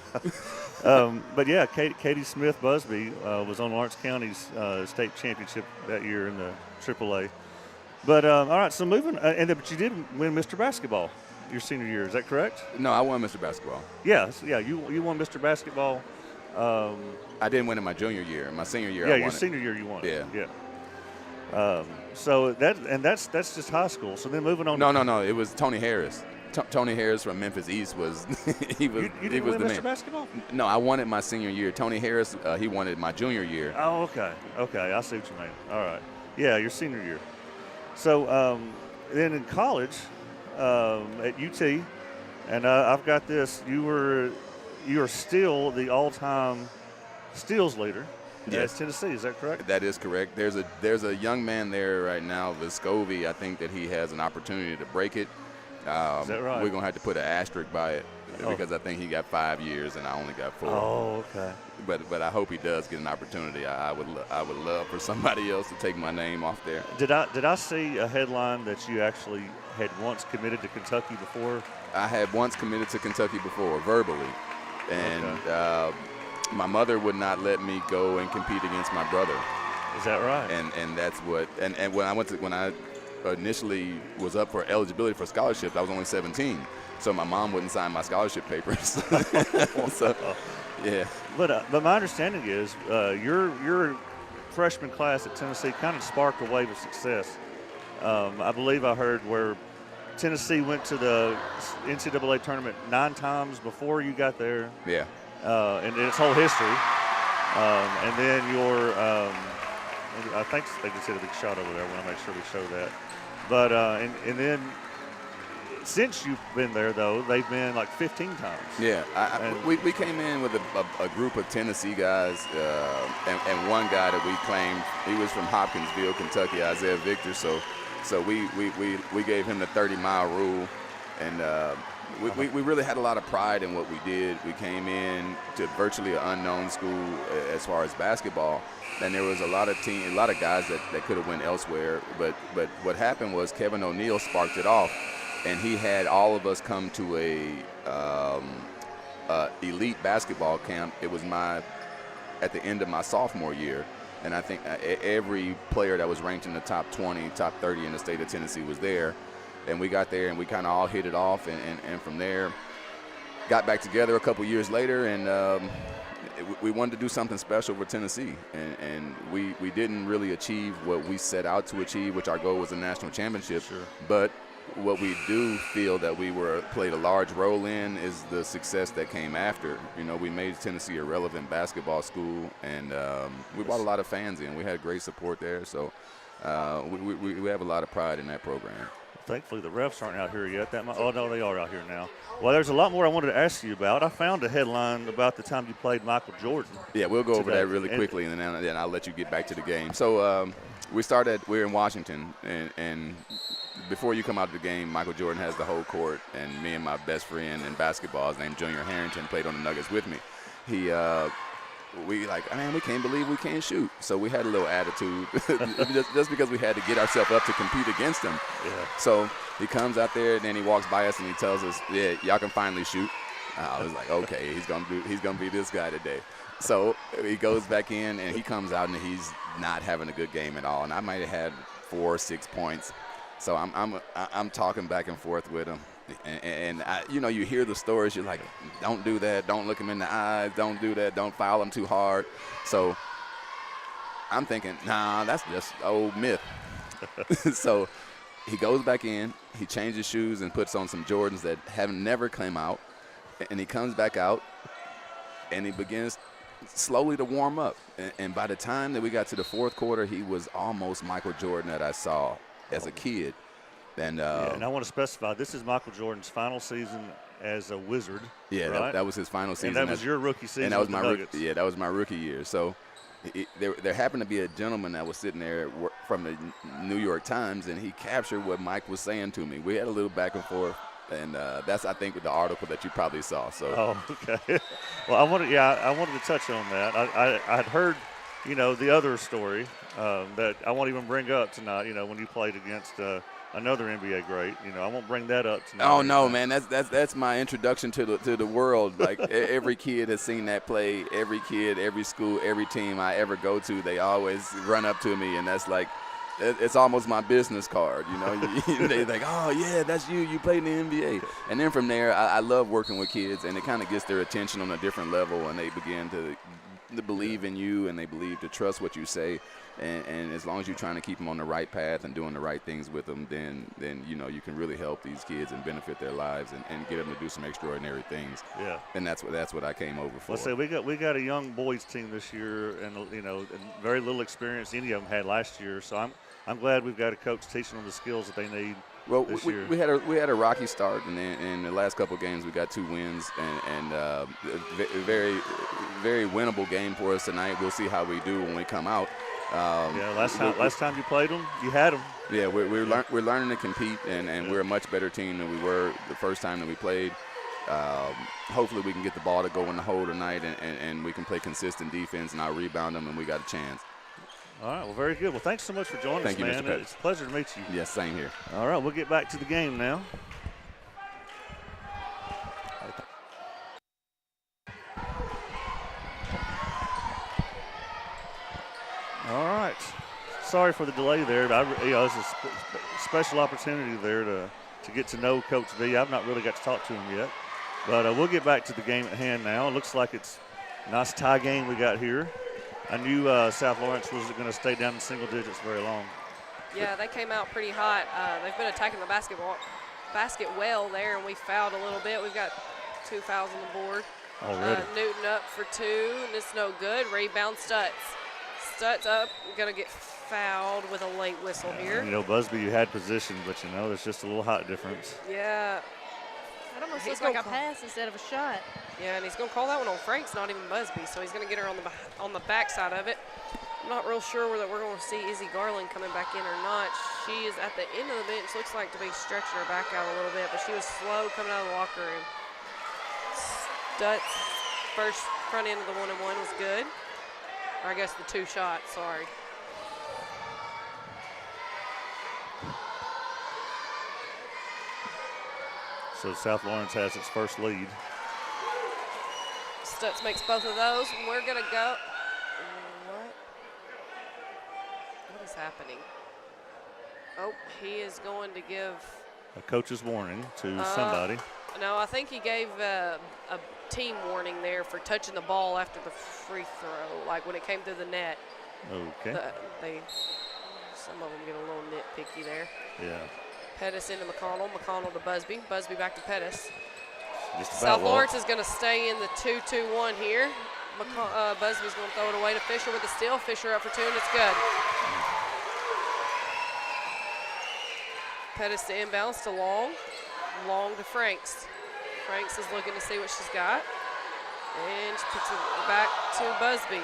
But yeah, Katie Smith Busby was on Lawrence County's state championship that year in the AAA. But all right, so moving, but you did win Mr. Basketball your senior year. Is that correct? No, I won Mr. Basketball. Yes, yeah. You won Mr. Basketball. I didn't win it my junior year. My senior year, Yeah, I won your it. senior year you won it. Yeah. Yeah. So that's just high school. So then moving on. No. It was Tony Harris. Tony Harris from Memphis East was he was You he didn't was win the Mr. man. Basketball? No, I won it my senior year. Tony Harris, he won it my junior year. Oh, okay. I see what you mean. All right. Yeah, your senior year. So then in college at UT, and I've got this. You are still the all-time steals leader. Yes. At Tennessee, is that correct? That is correct. There's a young man there right now, Vescovi. I think that he has an opportunity to break it. Is that right? We're gonna have to put an asterisk by it because I think he got 5 years and I only got 4. Oh, okay. But I hope he does get an opportunity. I would love for somebody else to take my name off there. Did I see a headline that you actually had once committed to Kentucky before? I had once committed to Kentucky before, verbally, and my mother would not let me go and compete against my brother. Is that right? And that's what. And when I initially was up for eligibility for scholarship, I was only 17, so my mom wouldn't sign my scholarship papers. So, yeah. But my understanding is your freshman class at Tennessee kind of sparked a wave of success. I believe I heard where Tennessee went to the NCAA tournament 9 times before you got there. Yeah. In its whole history. And then I think they just hit a big shot over there. I want to make sure we show that. But and then since you've been there, though, they've been like 15 times. Yeah, we came in with a group of Tennessee guys, and one guy that we claimed, he was from Hopkinsville, Kentucky, Isaiah Victor. So we gave him the 30-mile rule, and we really had a lot of pride in what we did. We came in to virtually an unknown school as far as basketball, and there was a lot of guys that could have went elsewhere. But what happened was Kevin O'Neal sparked it off, and he had all of us come to a elite basketball camp. It was at the end of my sophomore year, and I think every player that was ranked in the top 20, top 30 in the state of Tennessee was there. And we got there and we kind of all hit it off, and from there got back together a couple years later, and we wanted to do something special for Tennessee, and we didn't really achieve what we set out to achieve, which our goal was a national championship. Sure. But what we do feel that we played a large role in is the success that came after. You know, we made Tennessee a relevant basketball school, and we brought a lot of fans in. We had great support there, so we have a lot of pride in that program. Thankfully, the refs aren't out here yet. Oh, no, they are out here now. Well, there's a lot more I wanted to ask you about. I found a headline about the time you played Michael Jordan. Yeah, we'll go over that really quickly, and then I'll let you get back to the game. So we're in Washington, and before you come out of the game, Michael Jordan has the whole court, and me and my best friend in basketball, his name's Junior Harrington, played on the Nuggets with me. We can't believe we can't shoot. So we had a little attitude just because we had to get ourselves up to compete against him. Yeah. So he comes out there and then he walks by us and he tells us, "Yeah, y'all can finally shoot." I was like, "Okay, he's gonna be this guy today." So he goes back in and he comes out and he's not having a good game at all. And I might have had 4 or 6 points. So I'm talking back and forth with him. And you hear the stories. You're like, don't do that. Don't look him in the eyes. Don't do that. Don't foul him too hard. So I'm thinking, nah, that's just old myth. So he goes back in. He changes shoes and puts on some Jordans that have never come out. And he comes back out, and he begins slowly to warm up. And by the time that we got to the fourth quarter, he was almost Michael Jordan that I saw as a kid. And I want to specify, this is Michael Jordan's final season as a Wizard. Yeah, right? that was his final season. And that was your rookie season. And that was that was my rookie year. So there happened to be a gentleman that was sitting there from the New York Times, and he captured what Mike was saying to me. We had a little back and forth, and that's, I think, the article that you probably saw. So. Oh, okay. Well, I wanted to touch on that. I had heard, the other story that I won't even bring up tonight. When you played against another NBA great. I won't bring that up tonight. Oh no, man, that's my introduction to the world. Like every kid has seen that play. Every kid, every school, every team I ever go to, they always run up to me, and that's like it's almost my business card, you know. They think, oh, yeah, that's you. You played in the NBA. And then from there, I love working with kids, and it kind of gets their attention on a different level, and they begin to believe in you, and they believe to trust what you say. And as long as you're trying to keep them on the right path and doing the right things with them, then you know, you can really help these kids and benefit their lives and get them to do some extraordinary things. Yeah. And that's what I came over for. Let's say we got a young boys team this year, and you know, and very little experience any of them had last year. So I'm glad we've got a coach teaching them the skills that they need. Well, we had a rocky start, and then in the last couple of games we got 2 wins, and very, very winnable game for us tonight. We'll see how we do when we come out. Last time you played them, you had them. Yeah, we're learning to compete, and we're a much better team than we were the first time that we played. Hopefully we can get the ball to go in the hole tonight, and we can play consistent defense, and I'll rebound them, and we got a chance. All right, well, very good. Well, thanks so much for joining us, Thank you, man. Mr. Pettis. It's a pleasure to meet you. Yes, same here. All right, we'll get back to the game now. All right. Sorry for the delay there, but it's a special opportunity there to get to know Coach V. I've not really got to talk to him yet, but we'll get back to the game at hand now. It looks like it's a nice tie game we got here. I knew South Lawrence wasn't going to stay down in single digits very long. Yeah, they came out pretty hot. They've been attacking the basket well there, and we fouled a little bit. We've got 2 fouls on the board. Already. Newton up for 2, and it's no good. Rebound Stutz. Stutz up, going to get fouled with a late whistle here. You know, Busby, you had position, but, you know, there's just a little height difference. Yeah. That almost looks like a pass instead of a shot. Yeah, and he's going to call that one on Franks, not even Busby, so he's going to get her on the back side of it. I'm not real sure whether we're going to see Izzy Garland coming back in or not. She is at the end of the bench, looks like to be stretching her back out a little bit, but she was slow coming out of the locker room. Stutz, first front end of the 1-and-1 was good. Or I guess the 2 shots, sorry. So South Lawrence has its first lead. Stutz makes both of those, and we're going to go. What is happening? Oh, he is going to give a coach's warning to somebody. No, I think he gave a team warning there for touching the ball after the free throw, like when it came through the net. Okay. Some of them get a little nitpicky there. Yeah. Pettis into McConnell, McConnell to Busby, Busby back to Pettis. South Lawrence is going to stay in the 2-2-1 here. Busby's going to throw it away to Fisher with the steal. Fisher up for 2, and it's good. Pettis to inbounds to Long. Long to Franks. Franks is looking to see what she's got. And she puts it back to Busby.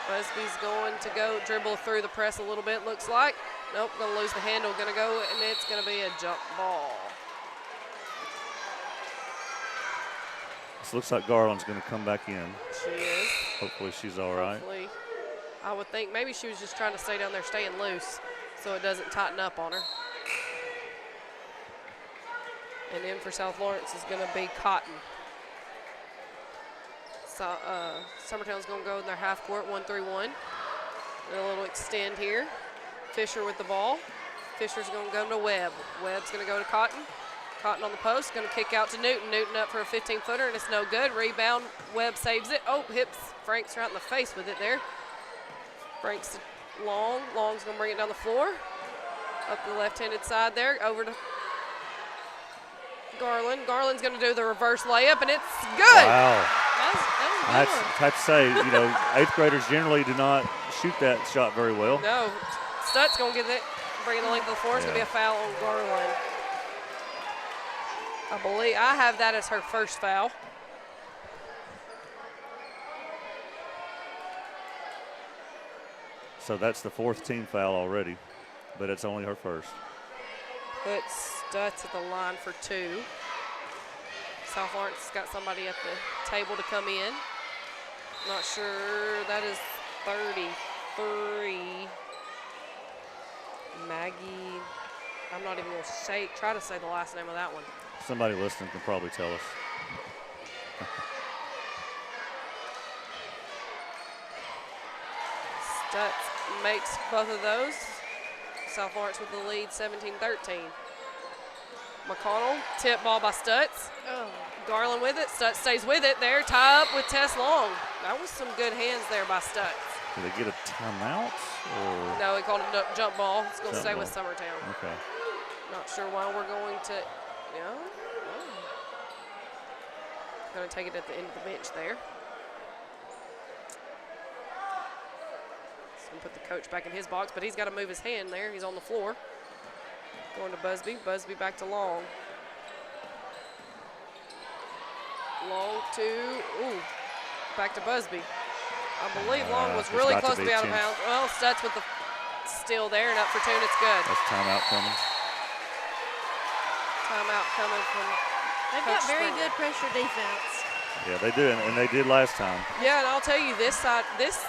Busby's going to go dribble through the press a little bit, looks like. Nope, going to lose the handle. Going to go, and it's going to be a jump ball. This looks like Garland's going to come back in. She is. Hopefully she's all right. Hopefully. I would think maybe she was just trying to stay down there, staying loose, so it doesn't tighten up on her. And in for South Lawrence is going to be Cotton. So Summertown's going to go in their half court, 1-3-1. And a little extend here. Fisher with the ball. Fisher's going to go to Webb. Webb's going to go to Cotton. Cotton on the post, going to kick out to Newton. Newton up for a 15-footer, and it's no good. Rebound, Webb saves it. Oh, hips Franks right in the face with it there. Franks to Long. Long's going to bring it down the floor. Up the left-handed side there, over to Garland. Garland's going to do the reverse layup, and it's good. Wow. That was I have to say, you know, 8th graders generally do not shoot that shot very well. No. Stutz going to get it, bringing the length of the floor. It's going to be a foul on Garland. I have that as her first foul. So that's the 4th team foul already, but it's only her first. Puts Stutz at the line for 2. South Lawrence has got somebody at the table to come in. Not sure, that is 33. Maggie, I'm not even going to try to say the last name of that one. Somebody listening can probably tell us. Stutz makes both of those. South Lawrence with the lead, 17-13. McConnell, tip ball by Stutz. Oh. Garland with it. Stutz stays with it there. Tie up with Tess Long. That was some good hands there by Stutz. Did they get a timeout? Or? No, he called it a jump ball. It's going to stay ball. with Summertown. Okay. Not sure why we're going to, Going to take it at the end of the bench there. He's going to put the coach back in his box, but he's got to move his hand there. He's on the floor. Going to Busby. Busby back to Long. Long back to Busby. I believe Long was really close to be out of bounds. Well, Stutz with the steal there, and up for two, and it's good. That's timeout coming. Timeout coming from They've Coach got very Springer. good pressure defense. Yeah, they do, and they did last time. Yeah, and I'll tell you this side, this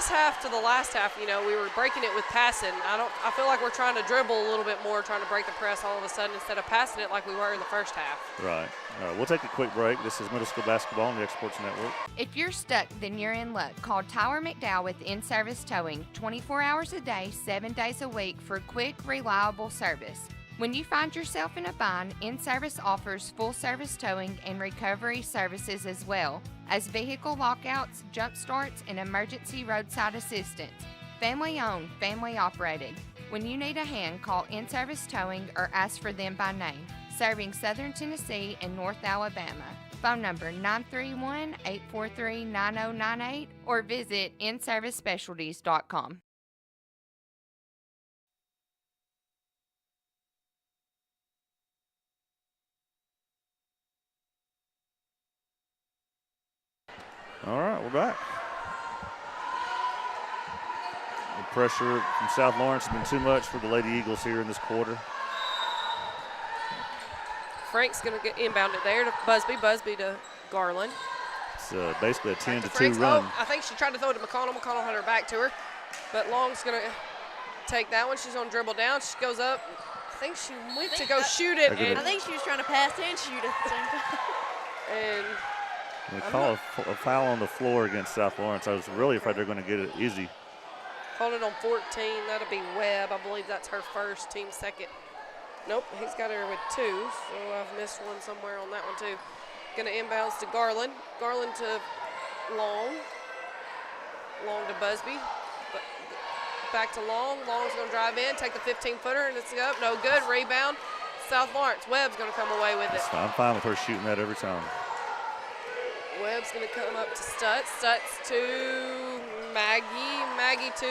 half to the last half, we were breaking it with passing. I feel like we're trying to dribble a little bit more, trying to break the press all of a sudden instead of passing it like we were in the first half. Right. All right, we'll take a quick break. This is middle school basketball on the Exports Network. If you're stuck, then you're in luck. Call Tyler McDowell with In-Service Towing, 24 hours a day, 7 days a week for quick, reliable service. When you find yourself in a bind, In-Service offers full-service towing and recovery services as well as vehicle lockouts, jump starts, and emergency roadside assistance. Family-owned, family-operated. When you need a hand, call In-Service Towing or ask for them by name. Serving Southern Tennessee and North Alabama. Phone number 931-843-9098 or visit inservicespecialties.com. All right, we're back. The pressure from South Lawrence has been too much for the Lady Eagles here in this quarter. Frank's going to get inbound it there to Busby. Busby to Garland. It's basically a 10-2 Franks. run. Oh, I think she tried to throw it to McConnell. McConnell had her back to her. But Long's going to take that one. She's going to dribble down. She goes up. I think she went to go shoot it. And I think she was trying to pass and shoot at the same time. And we call a foul on the floor against South Lawrence. I was really afraid they're going to get it easy. called it on 14. That'll be Webb. I believe that's her first, team second. Nope, he's got her with 2, so I've missed one somewhere on that one too. Going to inbounds to Garland. Garland to Long. Long to Busby. Back to Long. Long's going to drive in, take the 15-footer, and it's up. No good. Rebound. South Lawrence. Webb's going to come away with it. I'm fine with her shooting that every time. Webb's going to come up to Stutz. Stutz to Maggie. Maggie to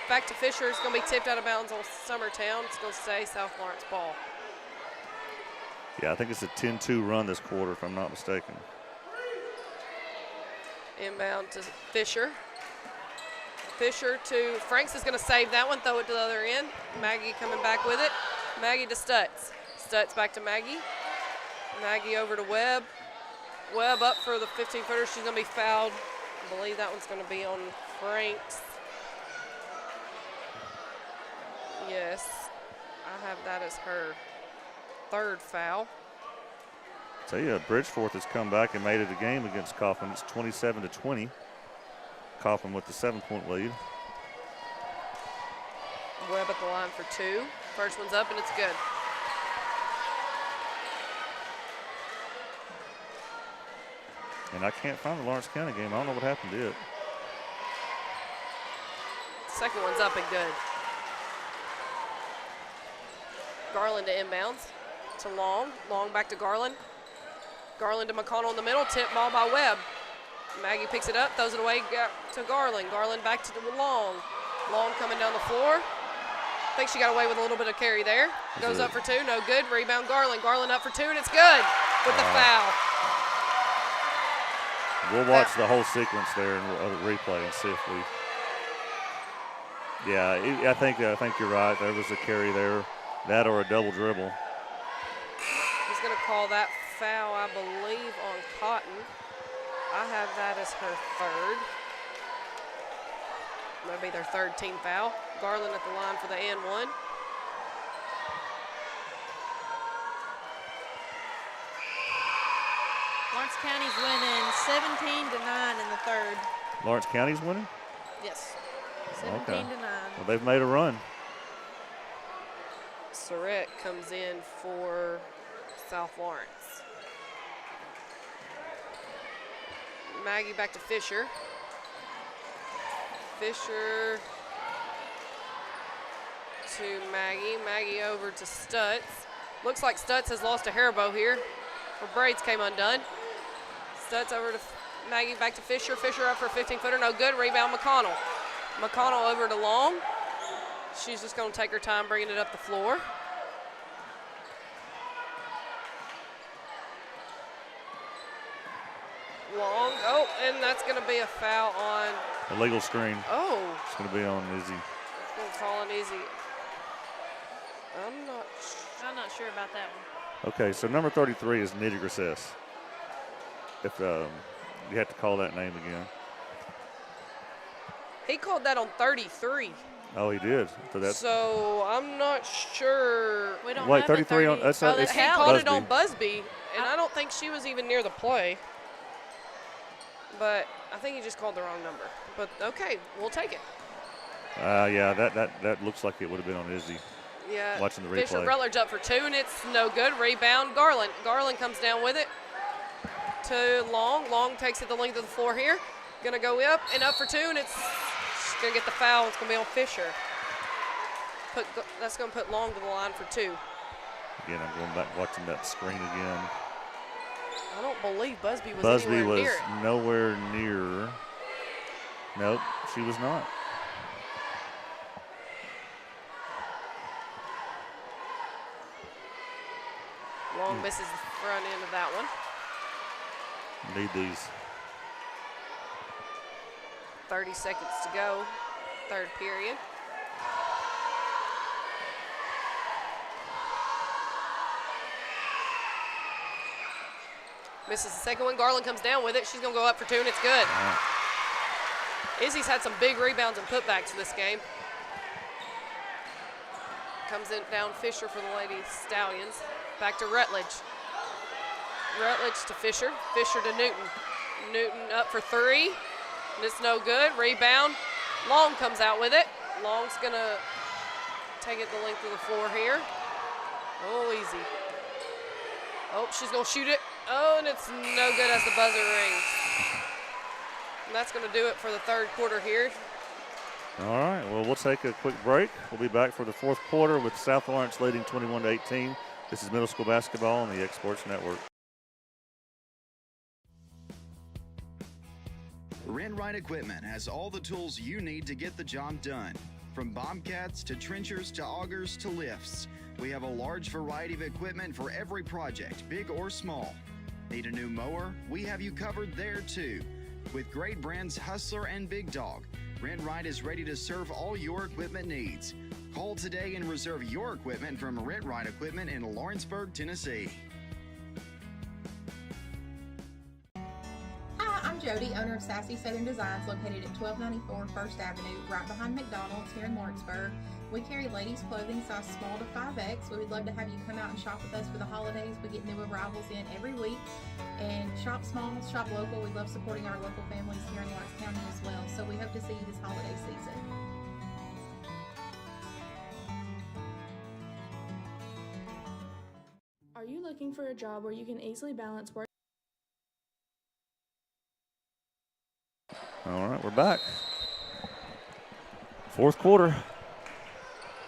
back to Fisher. It's going to be tipped out of bounds on Summertown. It's going to stay South Lawrence ball. Yeah, I think it's a 10-2 run this quarter, if I'm not mistaken. Inbound to Fisher. Fisher to Franks is going to save that one, throw it to the other end. Maggie coming back with it. Maggie to Stutz. Stutz back to Maggie. Maggie over to Webb. Webb up for the 15-footer. She's going to be fouled. I believe that one's going to be on Franks. Yes, I have that as her third foul. Tell you, Bridgeforth has come back and made it a game against Coffin. It's 27-20. Coffin with the 7-point lead. Webb at the line for 2. First one's up and it's good. And I can't find the Lawrence County game. I don't know what happened to it. Second one's up and good. Garland to inbounds to Long. Long back to Garland. Garland to McConnell in the middle. Tip ball by Webb. Maggie picks it up, throws it away to Garland. Garland back to Long. Long coming down the floor. I think she got away with a little bit of carry there. Goes up for 2, no good. Rebound Garland. Garland up for 2, and it's good with the foul. We'll watch the whole sequence there and replay and see if we. Yeah, I think you're right. There was a carry there, that or a double dribble. He's going to call that foul, I believe, on Cotton. I have that as her third. That'll be their third team foul. Garland at the line for the and 1. Lawrence County's winning 17-9 in the third. Lawrence County's winning? Yes, 17-9. Well, they've made a run. Surratt comes in for South Lawrence. Maggie back to Fisher. Fisher to Maggie. Maggie over to Stutz. Looks like Stutz has lost a hair bow here. Her braids came undone. Stutz over to Maggie, back to Fisher. Fisher up for a 15-footer, no good. Rebound McConnell. McConnell over to Long. She's just going to take her time bringing it up the floor. Long, oh, and that's going to be a foul on. Illegal screen. Oh. It's going to be on Izzy. Going to call on Izzy. I'm not sure about that one. Okay, so number 33 is Nitty Grisses. If you have to call that name again. He called that on 33. Oh, he did. So I'm not sure. We don't Wait, have 33 on. That's not. He It's called it Busby. on Busby, and I don't think she was even near the play. But I think he just called the wrong number. But okay, we'll take it. Yeah, that looks like it would have been on Izzy. Yeah. Watching the replay. Fisher Rutledge up for two, and it's no good. Rebound, Garland. Garland comes down with it to Long. Long takes it the length of the floor here. Gonna go up and up for two, and she's gonna get the foul. It's gonna be on Fisher. That's gonna put Long to the line for two. Again, I'm going back watching that screen again. I don't believe Busby was Busby anywhere was near it. nowhere near. Nope, she was not. Long misses the front end of that one. Need these. 30 seconds to go, third period. Misses the second one. Garland comes down with it. She's going to go up for two, and it's good. Izzy's had some big rebounds and putbacks this game. Comes in down Fisher for the Lady Stallions. Back to Rutledge. Rutledge to Fisher. Fisher to Newton. Newton up for three. And it's no good. Rebound. Long comes out with it. Long's going to take it the length of the floor here. Oh, easy. Oh, she's going to shoot it. Oh, and it's no good as the buzzer rings. And that's going to do it for the third quarter here. All right, well, we'll take a quick break. We'll be back for the fourth quarter with South Lawrence leading 21-18. This is middle school basketball on the X Sports Network. Rent-Right Equipment has all the tools you need to get the job done. From bobcats to trenchers to augers to lifts. We have a large variety of equipment for every project, big or small. Need a new mower? We have you covered there too. With great brands Hustler and Big Dog, Rent-Right is ready to serve all your equipment needs. Call today and reserve your equipment from Rent-Right Equipment in Lawrenceburg, Tennessee. Hi, I'm Jody, owner of Sassy Southern Designs, located at 1294 First Avenue, right behind McDonald's here in Lawrenceburg. We carry ladies' clothing size small to 5X. We would love to have you come out and shop with us for the holidays. We get new arrivals in every week. And shop small, shop local. We love supporting our local families here in Lawrence County as well. So we hope to see you this holiday season. Are you looking for a job where you can easily balance work? All right, we're back. Fourth quarter.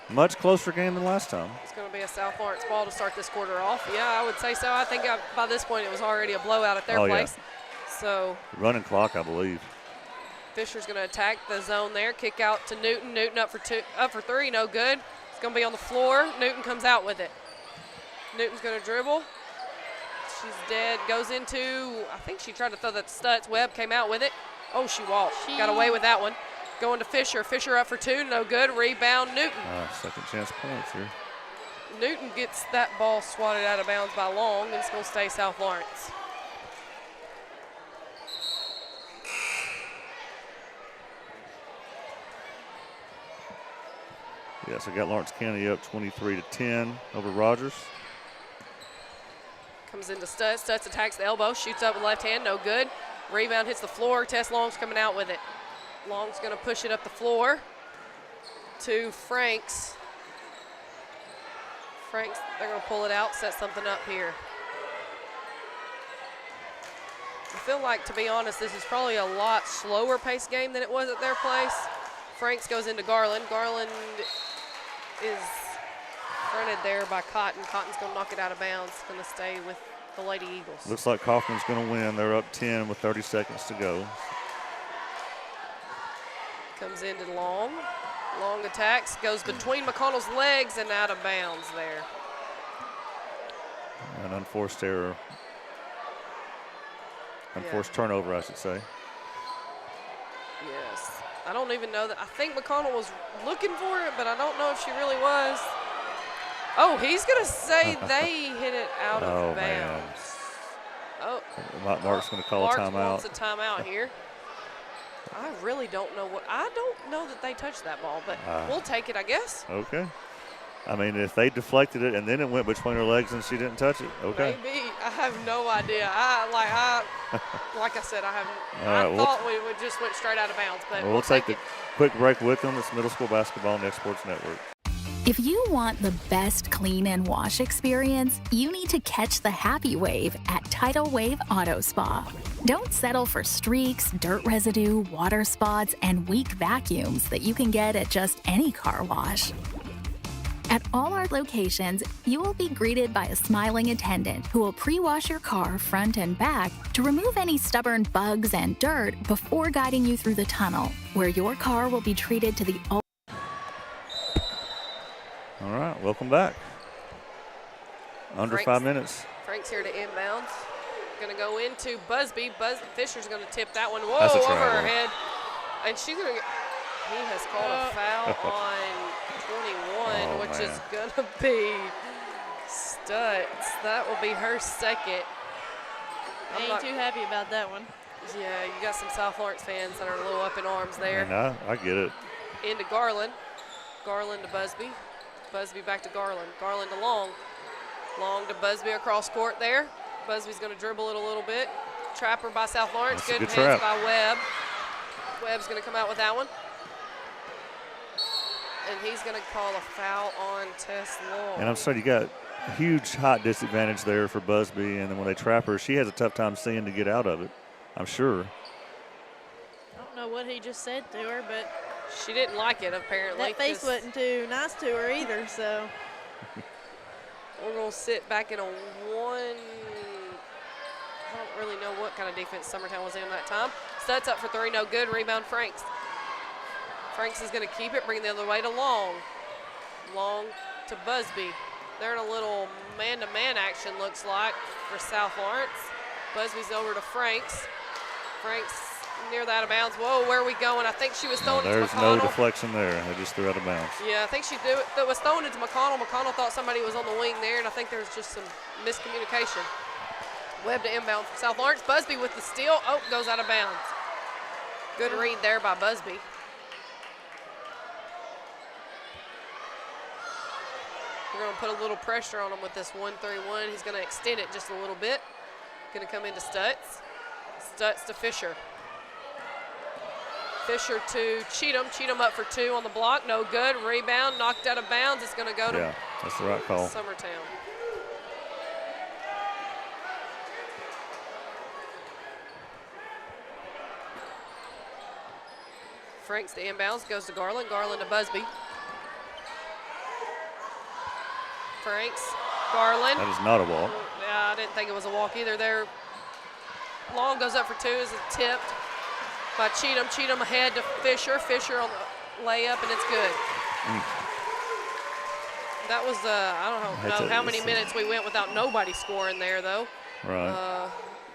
Much closer game than last time. It's going to be a South Lawrence ball to start this quarter off. Yeah, I would say so. I think by this point it was already a blowout at their place. Yeah. So running clock, I believe. Fisher's going to attack the zone there. Kick out to Newton. Newton up for three, no good. It's going to be on the floor. Newton comes out with it. Newton's going to dribble. She's dead. Goes into, I think she tried to throw that to Stutz. Webb came out with it. Oh, she walked. Got away with that one. Going to Fisher. Fisher up for two, no good. Rebound, Newton. Second chance points here. Newton gets that ball swatted out of bounds by Long, and it's going to stay South Lawrence. Yes, I got Lawrence County up 23-10 over Rogers. Comes into Stutz. Stutz attacks the elbow, shoots up with left hand, no good. Rebound hits the floor. Tess Long's coming out with it. Long's going to push it up the floor to Franks. Franks, they're going to pull it out, set something up here. I feel like, to be honest, this is probably a lot slower paced game than it was at their place. Franks goes into Garland. Garland is fronted there by Cotton. Cotton's going to knock it out of bounds. Going to stay with the Lady Eagles. Looks like Kaufman's going to win. They're up 10 with 30 seconds to go. Comes into Long. Long attacks. Goes between McConnell's legs and out of bounds there. An unforced error. Unforced turnover, I should say. Yes. I don't even know that. I think McConnell was looking for it, but I don't know if she really was. Oh, he's going to say they hit it out of bounds. Oh. Mark's going to call a timeout. Mark wants a timeout here. I really don't know what. I don't know that they touched that ball, but we'll take it, I guess. Okay. I mean, if they deflected it and then it went between her legs and she didn't touch it, okay. Maybe. I have no idea. Like I said, I haven't. All right, I thought we would just went straight out of bounds, but we'll take the quick break with them. It's Middle School Basketball on the X Sports Network. If you want the best clean and wash experience, you need to catch the happy wave at Tidal Wave Auto Spa. Don't settle for streaks, dirt residue, water spots, and weak vacuums that you can get at just any car wash. At all our locations, you will be greeted by a smiling attendant who will pre-wash your car front and back to remove any stubborn bugs and dirt before guiding you through the tunnel, where your car will be treated to the All right, welcome back. Under 5 minutes. Frank's here to inbounds. Going to go into Busby. Fisher's going to tip that one. Whoa, That's a over travel. her head. And she's going to he has called a foul on 21, which is going to be Stutz. That will be her second. I ain't too happy about that one. Yeah, you got some South Lawrence fans that are a little up in arms there. And I get it. Into Garland. Garland to Busby. Busby back to Garland. Garland to Long. Long to Busby across court there. Busby's going to dribble it a little bit. Trapper by South Lawrence. That's a Good good hands trap. by Webb. Webb's going to come out with that one. And he's going to call a foul on Tess Long. And I'm sorry, you got a huge height disadvantage there for Busby, and then when they trap her, she has a tough time seeing to get out of it, I'm sure. I don't know what he just said to her, but she didn't like it, apparently. that face wasn't too nice to her either, so. We're going to sit back in a one. I don't really know what kind of defense Summertown was in that time. Stutz up for three, no good. Rebound, Franks. Franks is going to keep it, bring it the other way to Long. Long to Busby. They're in a little man-to-man action, looks like, for South Lawrence. Busby's over to Franks. Franks near the out of bounds. Whoa, where are we going? I think she was throwing it to There's McConnell. no deflection there. They just threw out of bounds. Yeah, I think she was throwing it to McConnell. McConnell thought somebody was on the wing there, and I think there was just some miscommunication. Webb to inbound for South Lawrence. Busby with the steal. Oh, goes out of bounds. Good read there by Busby. We're going to put a little pressure on him with this 1-3-1. He's going to extend it just a little bit. Going to come into Stutz. Stutz to Fisher. Fisher to Cheatham. Cheatham up for two on the block. No good. Rebound. Knocked out of bounds. It's going to go to Yeah, that's the right call. Summertown. Franks to inbounds. Goes to Garland. Garland to Busby. Franks. Garland. That is not a walk. Yeah, I didn't think it was a walk either there. Long goes up for two. Is tipped by Cheatham. Cheatham ahead to Fisher. Fisher on the layup, and it's good. That was, I don't know how many minutes we went without nobody scoring there, though. Right.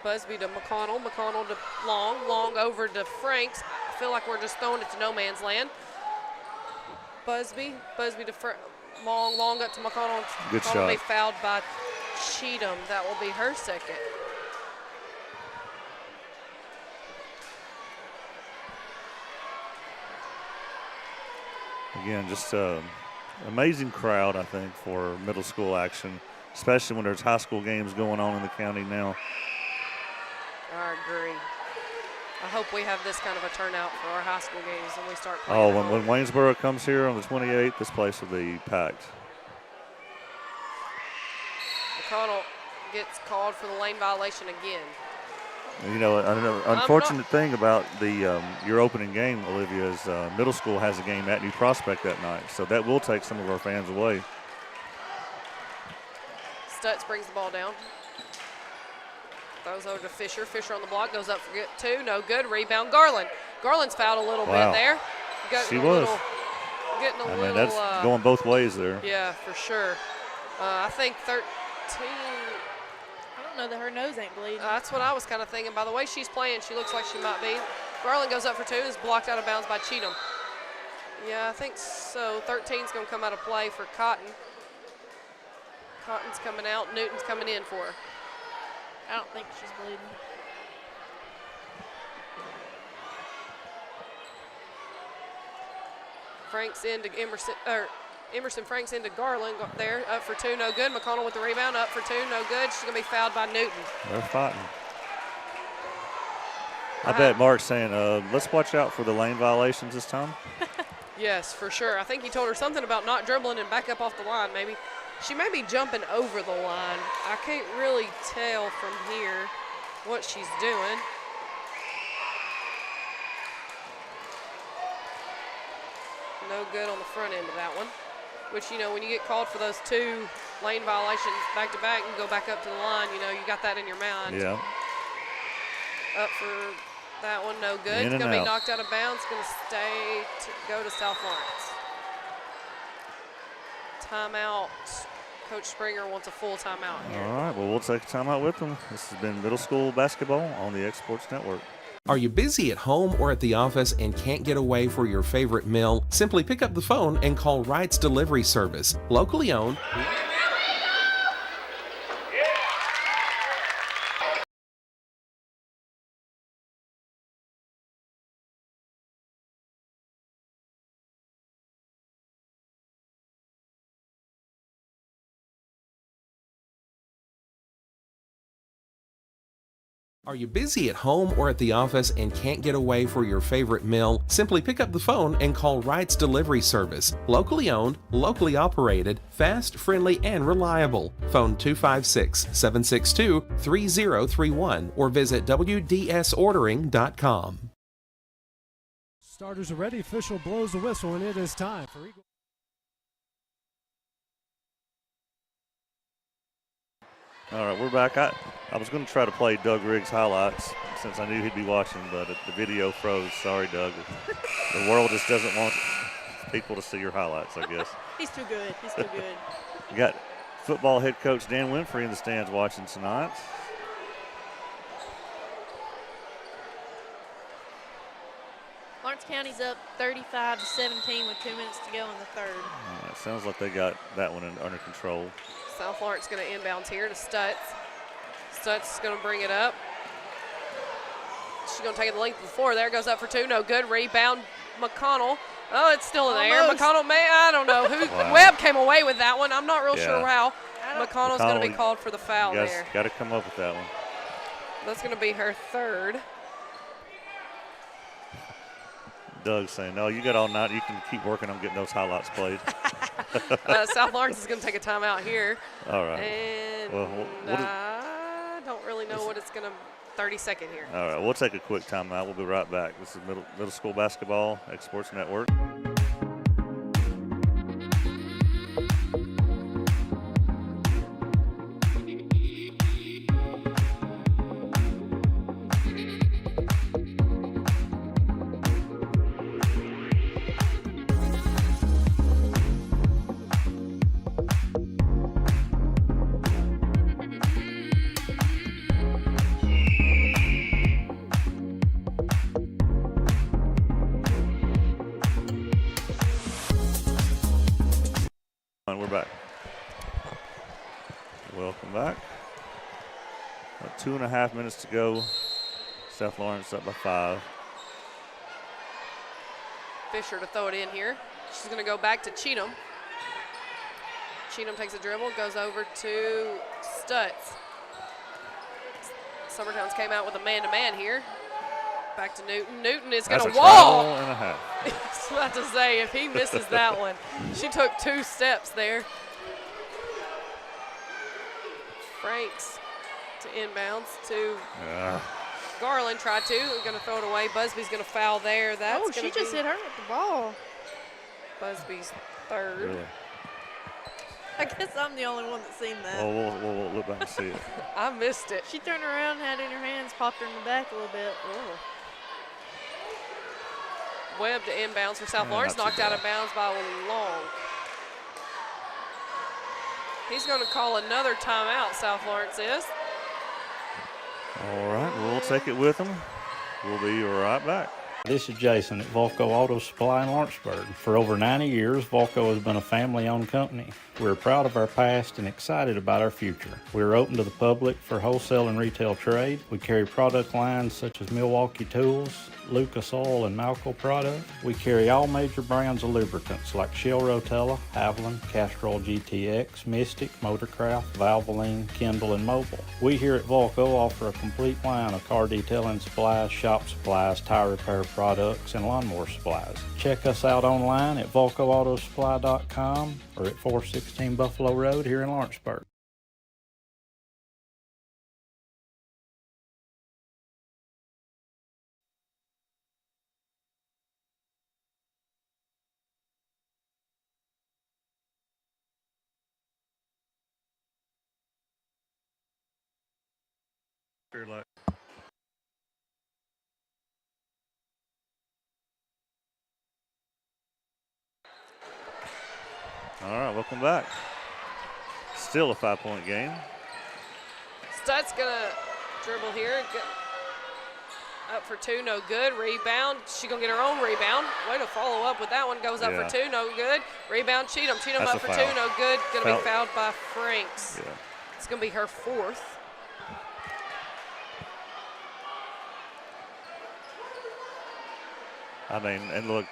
Busby to McConnell. McConnell to Long. Long over to Franks. I feel like we're just throwing it to no man's land. Busby. Busby to Long. Long up to McConnell. Good McConnell shot. be fouled by Cheatham. That will be her second. Again, just amazing crowd, I think, for middle school action, especially when there's high school games going on in the county now. I agree. I hope we have this kind of a turnout for our high school games when we start playing. Oh, at home. when Waynesboro comes here on the 28th, this place will be packed. McConnell gets called for the lane violation again. You know, an unfortunate thing about the your opening game, Olivia, is middle school has a game at New Prospect that night, so that will take some of our fans away. Stutz brings the ball down. Throws over to Fisher. Fisher on the block, goes up for two, no good. Rebound, Garland. Garland's fouled a little bit there. She was. Getting a little. That's going both ways there. Yeah, for sure. I think 13. I don't know that her nose ain't bleeding. That's what I was kind of thinking. By the way she's playing, she looks like she might be. Garland goes up for two, is blocked out of bounds by Cheatham. Yeah, I think so. 13's going to come out of play for Cotton. Cotton's coming out. Newton's coming in for her. I don't think she's bleeding. Franks into Emerson Franks into Garland there, up for two, no good. McConnell with the rebound, up for two, no good. She's going to be fouled by Newton. They're fighting. I bet Mark's saying, let's watch out for the lane violations this time. Yes, for sure. I think he told her something about not dribbling and back up off the line, maybe. She may be jumping over the line. I can't really tell from here what she's doing. No good on the front end of that one. Which, you know, when you get called for those two lane violations back-to-back and go back up to the line, you know, you got that in your mind. Yeah. Up for that one, no good. It's going to be knocked out of bounds. Going to go to South Lawrence. Timeout. Coach Springer wants a full timeout here. All right, well, we'll take a timeout with them. This has been middle school basketball on the X Sports Network. Are you busy at home or at the office and can't get away for your favorite meal? Simply pick up the phone and call Wright's Delivery Service. Locally owned. Are you busy at home or at the office and can't get away for your favorite meal? Simply pick up the phone and call Wright's Delivery Service. Locally owned, locally operated, fast, friendly, and reliable. Phone 256-762-3031 or visit WDSordering.com. Starters are ready. Official blows the whistle, and it is time for Eagle. All right, we're back. I was going to try to play Doug Riggs' highlights since I knew he'd be watching, but the video froze. Sorry, Doug. The world just doesn't want people to see your highlights, I guess. He's too good. He's too good. We got football head coach Dan Winfrey in the stands watching tonight. Lawrence County's up 35-17 with 2 minutes to go in the third. All right, sounds like they got that one under control. South Lawrence going to inbounds here to Stutz. Stutz is going to bring it up. She's going to take it the length of the floor. There goes up for two. No good. Rebound, McConnell. Oh, it's still in the air. McConnell I don't know. Wow. Webb came away with that one. I'm not real sure how. McConnell's going to be called for the foul there. Got to come up with that one. That's going to be her third. Doug saying, no, you got all night. You can keep working on getting those highlights played. South Lawrence is going to take a timeout here. All right. And I don't really know what it's going to 30-second here. All right, we'll take a quick timeout. We'll be right back. This is middle school basketball, X Sports Network. We're back. Welcome back. 2.5 minutes to go. South Lawrence up by 5. Fisher to throw it in here. She's going to go back to Cheatham. Cheatham takes a dribble, goes over to Stutz. Summertown's came out with a man-to-man here. Back to Newton. Newton is going to wall. That's a foul and a half. I was about to say, if he misses that one, she took 2 steps there. Franks to inbounds to Garland. Tried to. We're going to throw it away. Busby's going to foul there. That's she just hit her with the ball. Busby's third. Really? I guess I'm the only one that's seen that. Well, we'll look back and see it. I missed it. She turned around, had it in her hands, popped her in the back a little bit. Webb to inbounds for South Yeah, Lawrence. not Knocked too out bad. of bounds by Long. He's going to call another timeout, South Lawrence is. All right, we'll take it with them. We'll be right back. This is Jason at Volco Auto Supply in Lawrenceburg. For over 90 years, Volco has been a family-owned company. We're proud of our past and excited about our future. We're open to the public for wholesale and retail trade. We carry product lines such as Milwaukee Tools, Lucas Oil, and Malco product. We carry all major brands of lubricants like Shell Rotella, Haviland, Castrol GTX, Mystic, Motorcraft, Valvoline, Kindle, and Mobil. We here at Volco offer a complete line of car detailing supplies, shop supplies, tire repair products, and lawnmower supplies. Check us out online at VolcoAutosupply.com or at 416 Buffalo Road here in Lawrenceburg. All right, welcome back. Still a 5-point game. Stutt's going to dribble here. Up for two, no good. Rebound. She's going to get her own rebound. Way to follow up with that one. Goes up for two, no good. Rebound, Cheatham. Cheatham That's up for a foul. two, no good. Going to Foul. be fouled by Franks. Yeah. It's going to be her fourth. I mean, and look,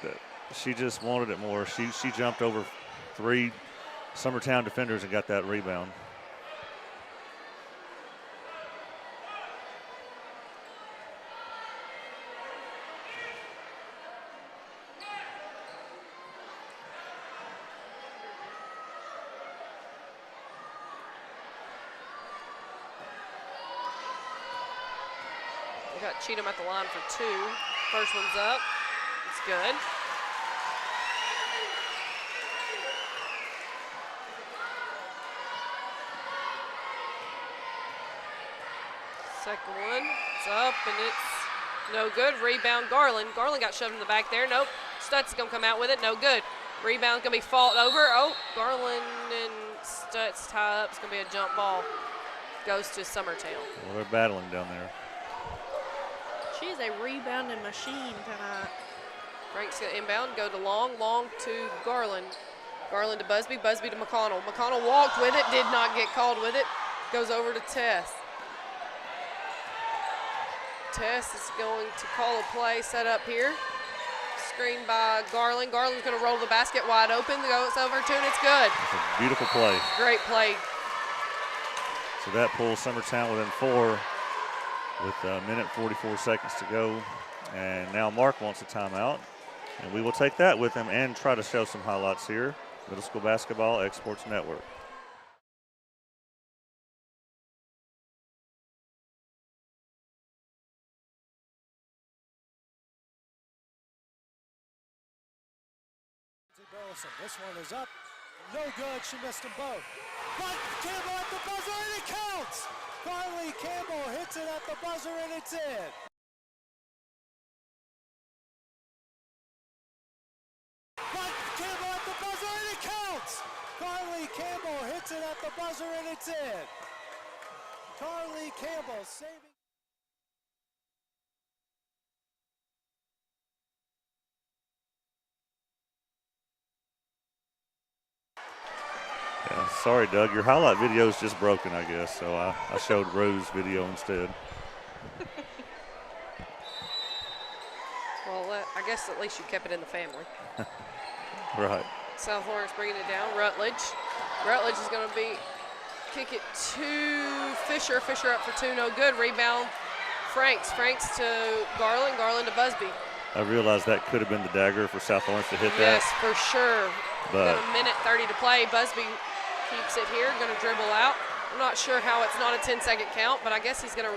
she just wanted it more. She jumped over 3 Summertown defenders and got that rebound. We got Cheatham at the line for two. First one's up. It's good. Second one, it's up and it's no good. Rebound, Garland. Garland got shoved in the back there. Nope. Stutz is going to come out with it. No good. Rebound going to be fought over. Oh, Garland and Stutz tie up. It's going to be a jump ball. Goes to Summertown. Well, they're battling down there. She's a rebounding machine tonight. Frank's going to inbound, go to Long. Long to Garland. Garland to Busby. Busby to McConnell. McConnell walked with it, did not get called with it. Goes over to Tess. Tess is going to call a play set up here. Screen by Garland. Garland's going to roll the basket wide open. Goes over to, and it's good. That's a beautiful play. Great play. So that pulls Summertown within 4 with a minute 44 seconds to go. And now Mark wants a timeout. And we will take that with him and try to show some highlights here. Middle School Basketball Exports Network. This one is up. No good. She missed them both. But Campbell at the buzzer, and it counts. Carly Campbell hits it at the buzzer, and it's in. But Campbell at the buzzer, and it counts. Carly Campbell hits it at the buzzer, and it's in. Carly Campbell saving. Yeah, sorry, Doug. Your highlight video is just broken, I guess. So I showed Rose's video instead. Well, I guess at least you kept it in the family. Right. South Lawrence bringing it down. Rutledge. Rutledge is going to kick it to Fisher. Fisher up for two, no good. Rebound, Franks. Franks to Garland. Garland to Busby. I realized that could have been the dagger for South Lawrence to hit that. Yes, for sure. But Got a minute 30 to play. Busby keeps it here. Going to dribble out. I'm not sure how it's not a 10-second count, but I guess he's going to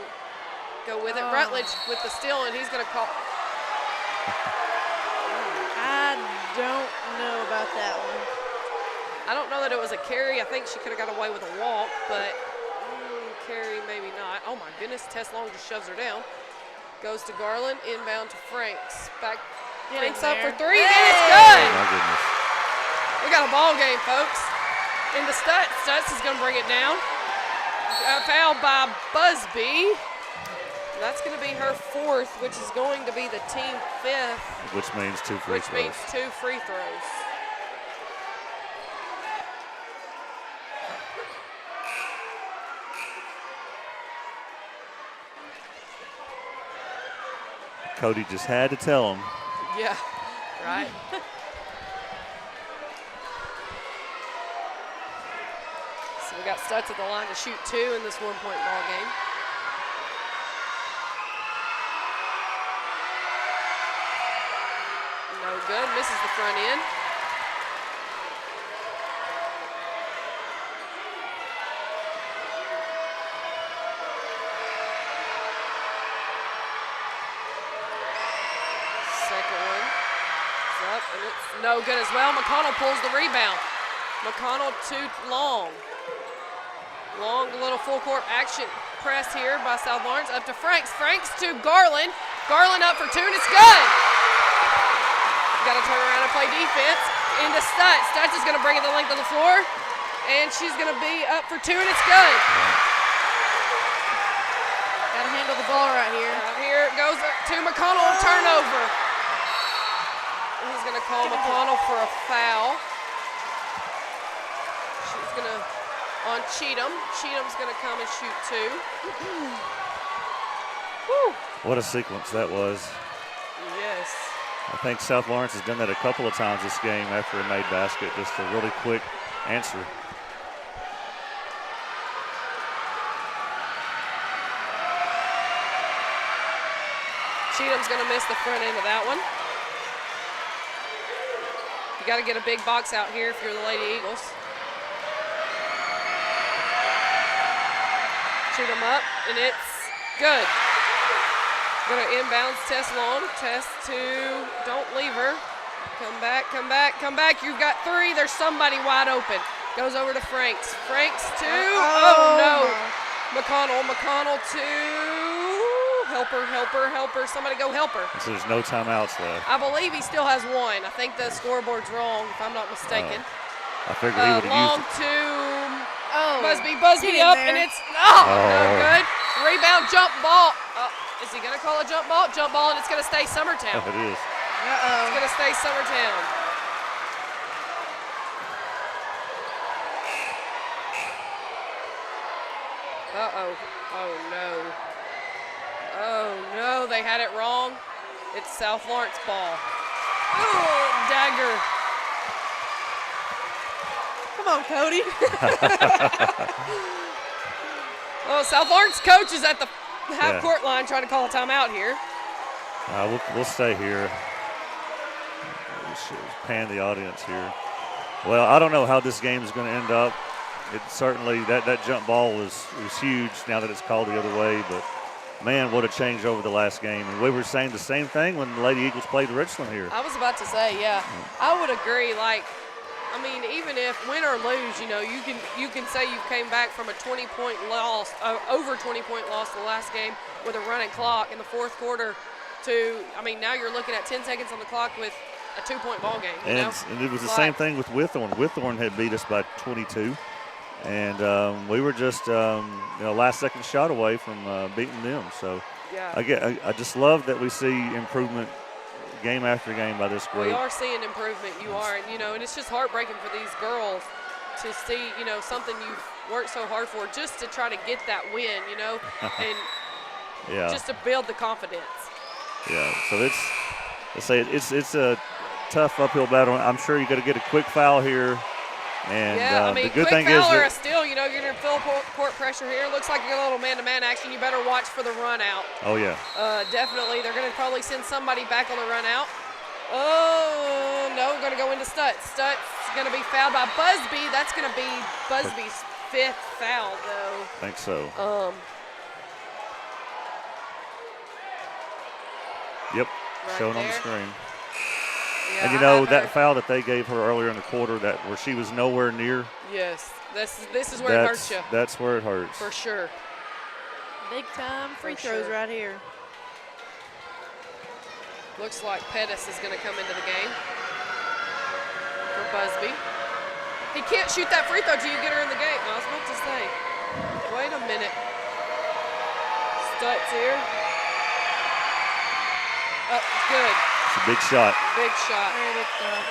go with it. Rutledge with the steal, and he's going to call. I don't know about that one. I don't know that it was a carry. I think she could have got away with a walk, but carry maybe not. Oh, my goodness. Tess Long just shoves her down. Goes to Garland, inbound to Franks. Back, Franks up for three, and it's good. Oh, my goodness. We got a ball game, folks. Into Stutz. Stutz is going to bring it down. Fouled by Busby. That's going to be her fourth, which is going to be the team fifth. Which means two free throws. Which means two free throws. Cody just had to tell him. Yeah, right. So we got Stutz at the line to shoot two in this one-point ball game. No good, misses the front end. Second one is up, and it's no good as well. McConnell pulls the rebound. McConnell to Long. Long, a little full court action press here by South Lawrence. Up to Franks. Franks to Garland. Garland up for two, and it's good. Got to turn around and play defense. Into Stutz. Stutz is going to bring it the length of the floor, and she's going to be up for two, and it's good. Got to handle the ball right here. Out here it goes to McConnell, turnover. He's going to call McConnell for a foul. She's going to, on Cheatham. Cheatham's going to come and shoot two. Woo. What a sequence that was. Yes. I think South Lawrence has done that a couple of times this game after a made basket, just a really quick answer. Cheatham's going to miss the front end of that one. You got to get a big box out here if you're the Lady Eagles. Shoot them up, and it's good. Going to inbounds Tess Long. Tess to, don't leave her. Come back, come back, come back. You've got three. There's somebody wide open. Goes over to Franks. Franks to, oh no. McConnell to, help her. Somebody go help her. So there's no timeouts left. I believe he still has one. I think the scoreboard's wrong, if I'm not mistaken. I figured he would have Long used it. to Busby up, and it's no good. Rebound, jump ball. Is he going to call a jump ball? Jump ball, and it's going to stay Summertown. It is. It's going to stay Summertown. Oh no, they had it wrong. It's South Lawrence ball. Oh, dagger. Come on, Cody. Oh, South Lawrence coach is at the half-court line trying to call a timeout here. We'll stay here. Pan the audience here. Well, I don't know how this game is going to end up. It certainly, that jump ball was huge now that it's called the other way, but man, what a change over the last game. And we were saying the same thing when the Lady Eagles played Richland here. I was about to say, yeah. I would agree. Like, I mean, even if win or lose, you know, you can say you came back from a 20-point loss, over 20-point loss the last game with a running clock in the fourth quarter to, I mean, now you're looking at 10 seconds on the clock with a 2-point ball game. You know? And it was the same thing with Whitthorne. Whitthorne had beat us by 22. And we were just, last-second shot away from beating them. So yeah. I just love that we see improvement game after game by this group. We are seeing improvement. You are, and it's just heartbreaking for these girls to see, something you've worked so hard for just to try to get that win, and just to build the confidence. Yeah. So it's a tough uphill battle. I'm sure you got to get a quick foul here. And the good thing is that still, you're going to feel court pressure here. Looks like you're a little man-to-man action. You better watch for the run out. Oh, yeah. Definitely. They're going to probably send somebody back on the run out. Oh, no, going to go into Stutz. Stutz is going to be fouled by Busby. That's going to be Busby's 5th foul, though. I think so. Yep, Right showing on the there. screen. Yeah, And I have that her. foul that they gave her earlier in the quarter, where she was nowhere near. Yes, this is where it hurts you. That's where it hurts. For sure. Big time free For throws sure. right here. Looks like Pettis is going to come into the game for Busby. He can't shoot that free throw till you get her in the game. I was about to say, wait a minute. Stutz here. Oh, good. It's a big shot. Big shot. Very big shot.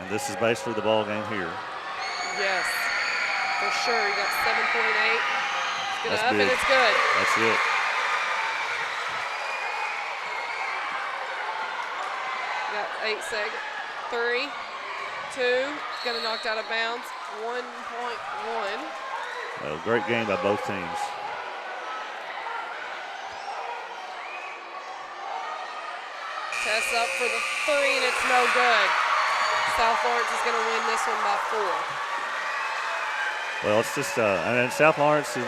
And this is basically the ball game here. Yes, for sure. You got 7.8. It's That's up big. and it's good. That's it. Got 8 seconds. 3, 2. Got it knocked out of bounds. 1.1. Well, great game by both teams. Tess up for the 3 and it's no good. South Lawrence is going to win this one by 4. Well, it's just, and then South Lawrence is,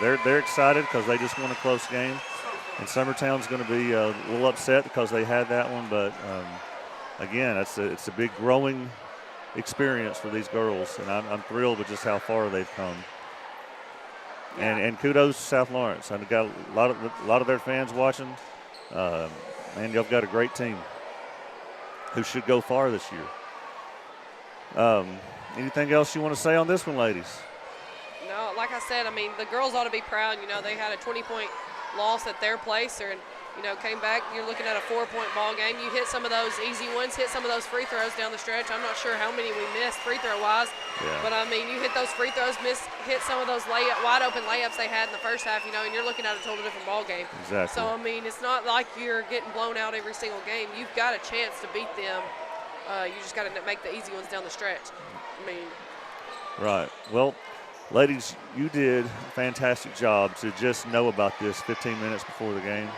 they're excited because they just won a close game, and Summertown's going to be a little upset because they had that one. But again, it's a big growing experience for these girls, and I'm thrilled with just how far they've come. And kudos to South Lawrence. I've got a lot of their fans watching. And you've got a great team who should go far this year. Anything else you want to say on this one, ladies? No, like I said, I mean, the girls ought to be proud. They had a 20-point loss at their place, or came back. You're looking at a 4-point ball game. You hit some of those easy ones, hit some of those free throws down the stretch. I'm not sure how many we missed free throw-wise, but I mean, you hit those free throws, hit some of those wide open layups they had in the first half, and you're looking at a totally different ball game. Exactly. So I mean, it's not like you're getting blown out every single game. You've got a chance to beat them. You just got to make the easy ones down the stretch. I mean, right. Well, ladies, you did a fantastic job to just know about this 15 minutes before the game.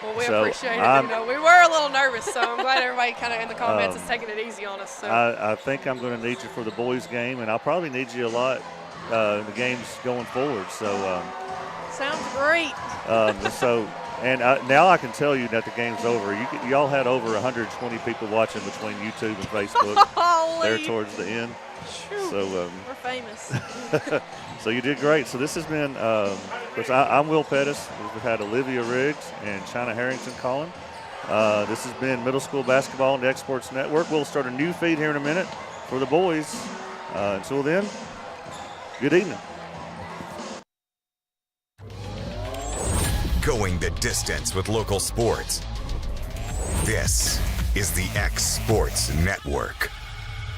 Well, we So appreciate it. We were a little nervous, so I'm glad everybody kind of in the comments is taking it easy on us. So. I think I'm going to need you for the boys' game, and I'll probably need you a lot in the games going forward. So sounds great. Now I can tell you that the game's over. Y'all had over 120 people watching between YouTube and Facebook there towards the end. So we're famous. So you did great. So this has been, of course, I'm Will Pettis. We've had Olivia Riggs and China Harrington calling. This has been Middle School Basketball on the Exports Network. We'll start a new feed here in a minute for the boys. Until then, good evening. Going the distance with local sports. This is the X Sports Network.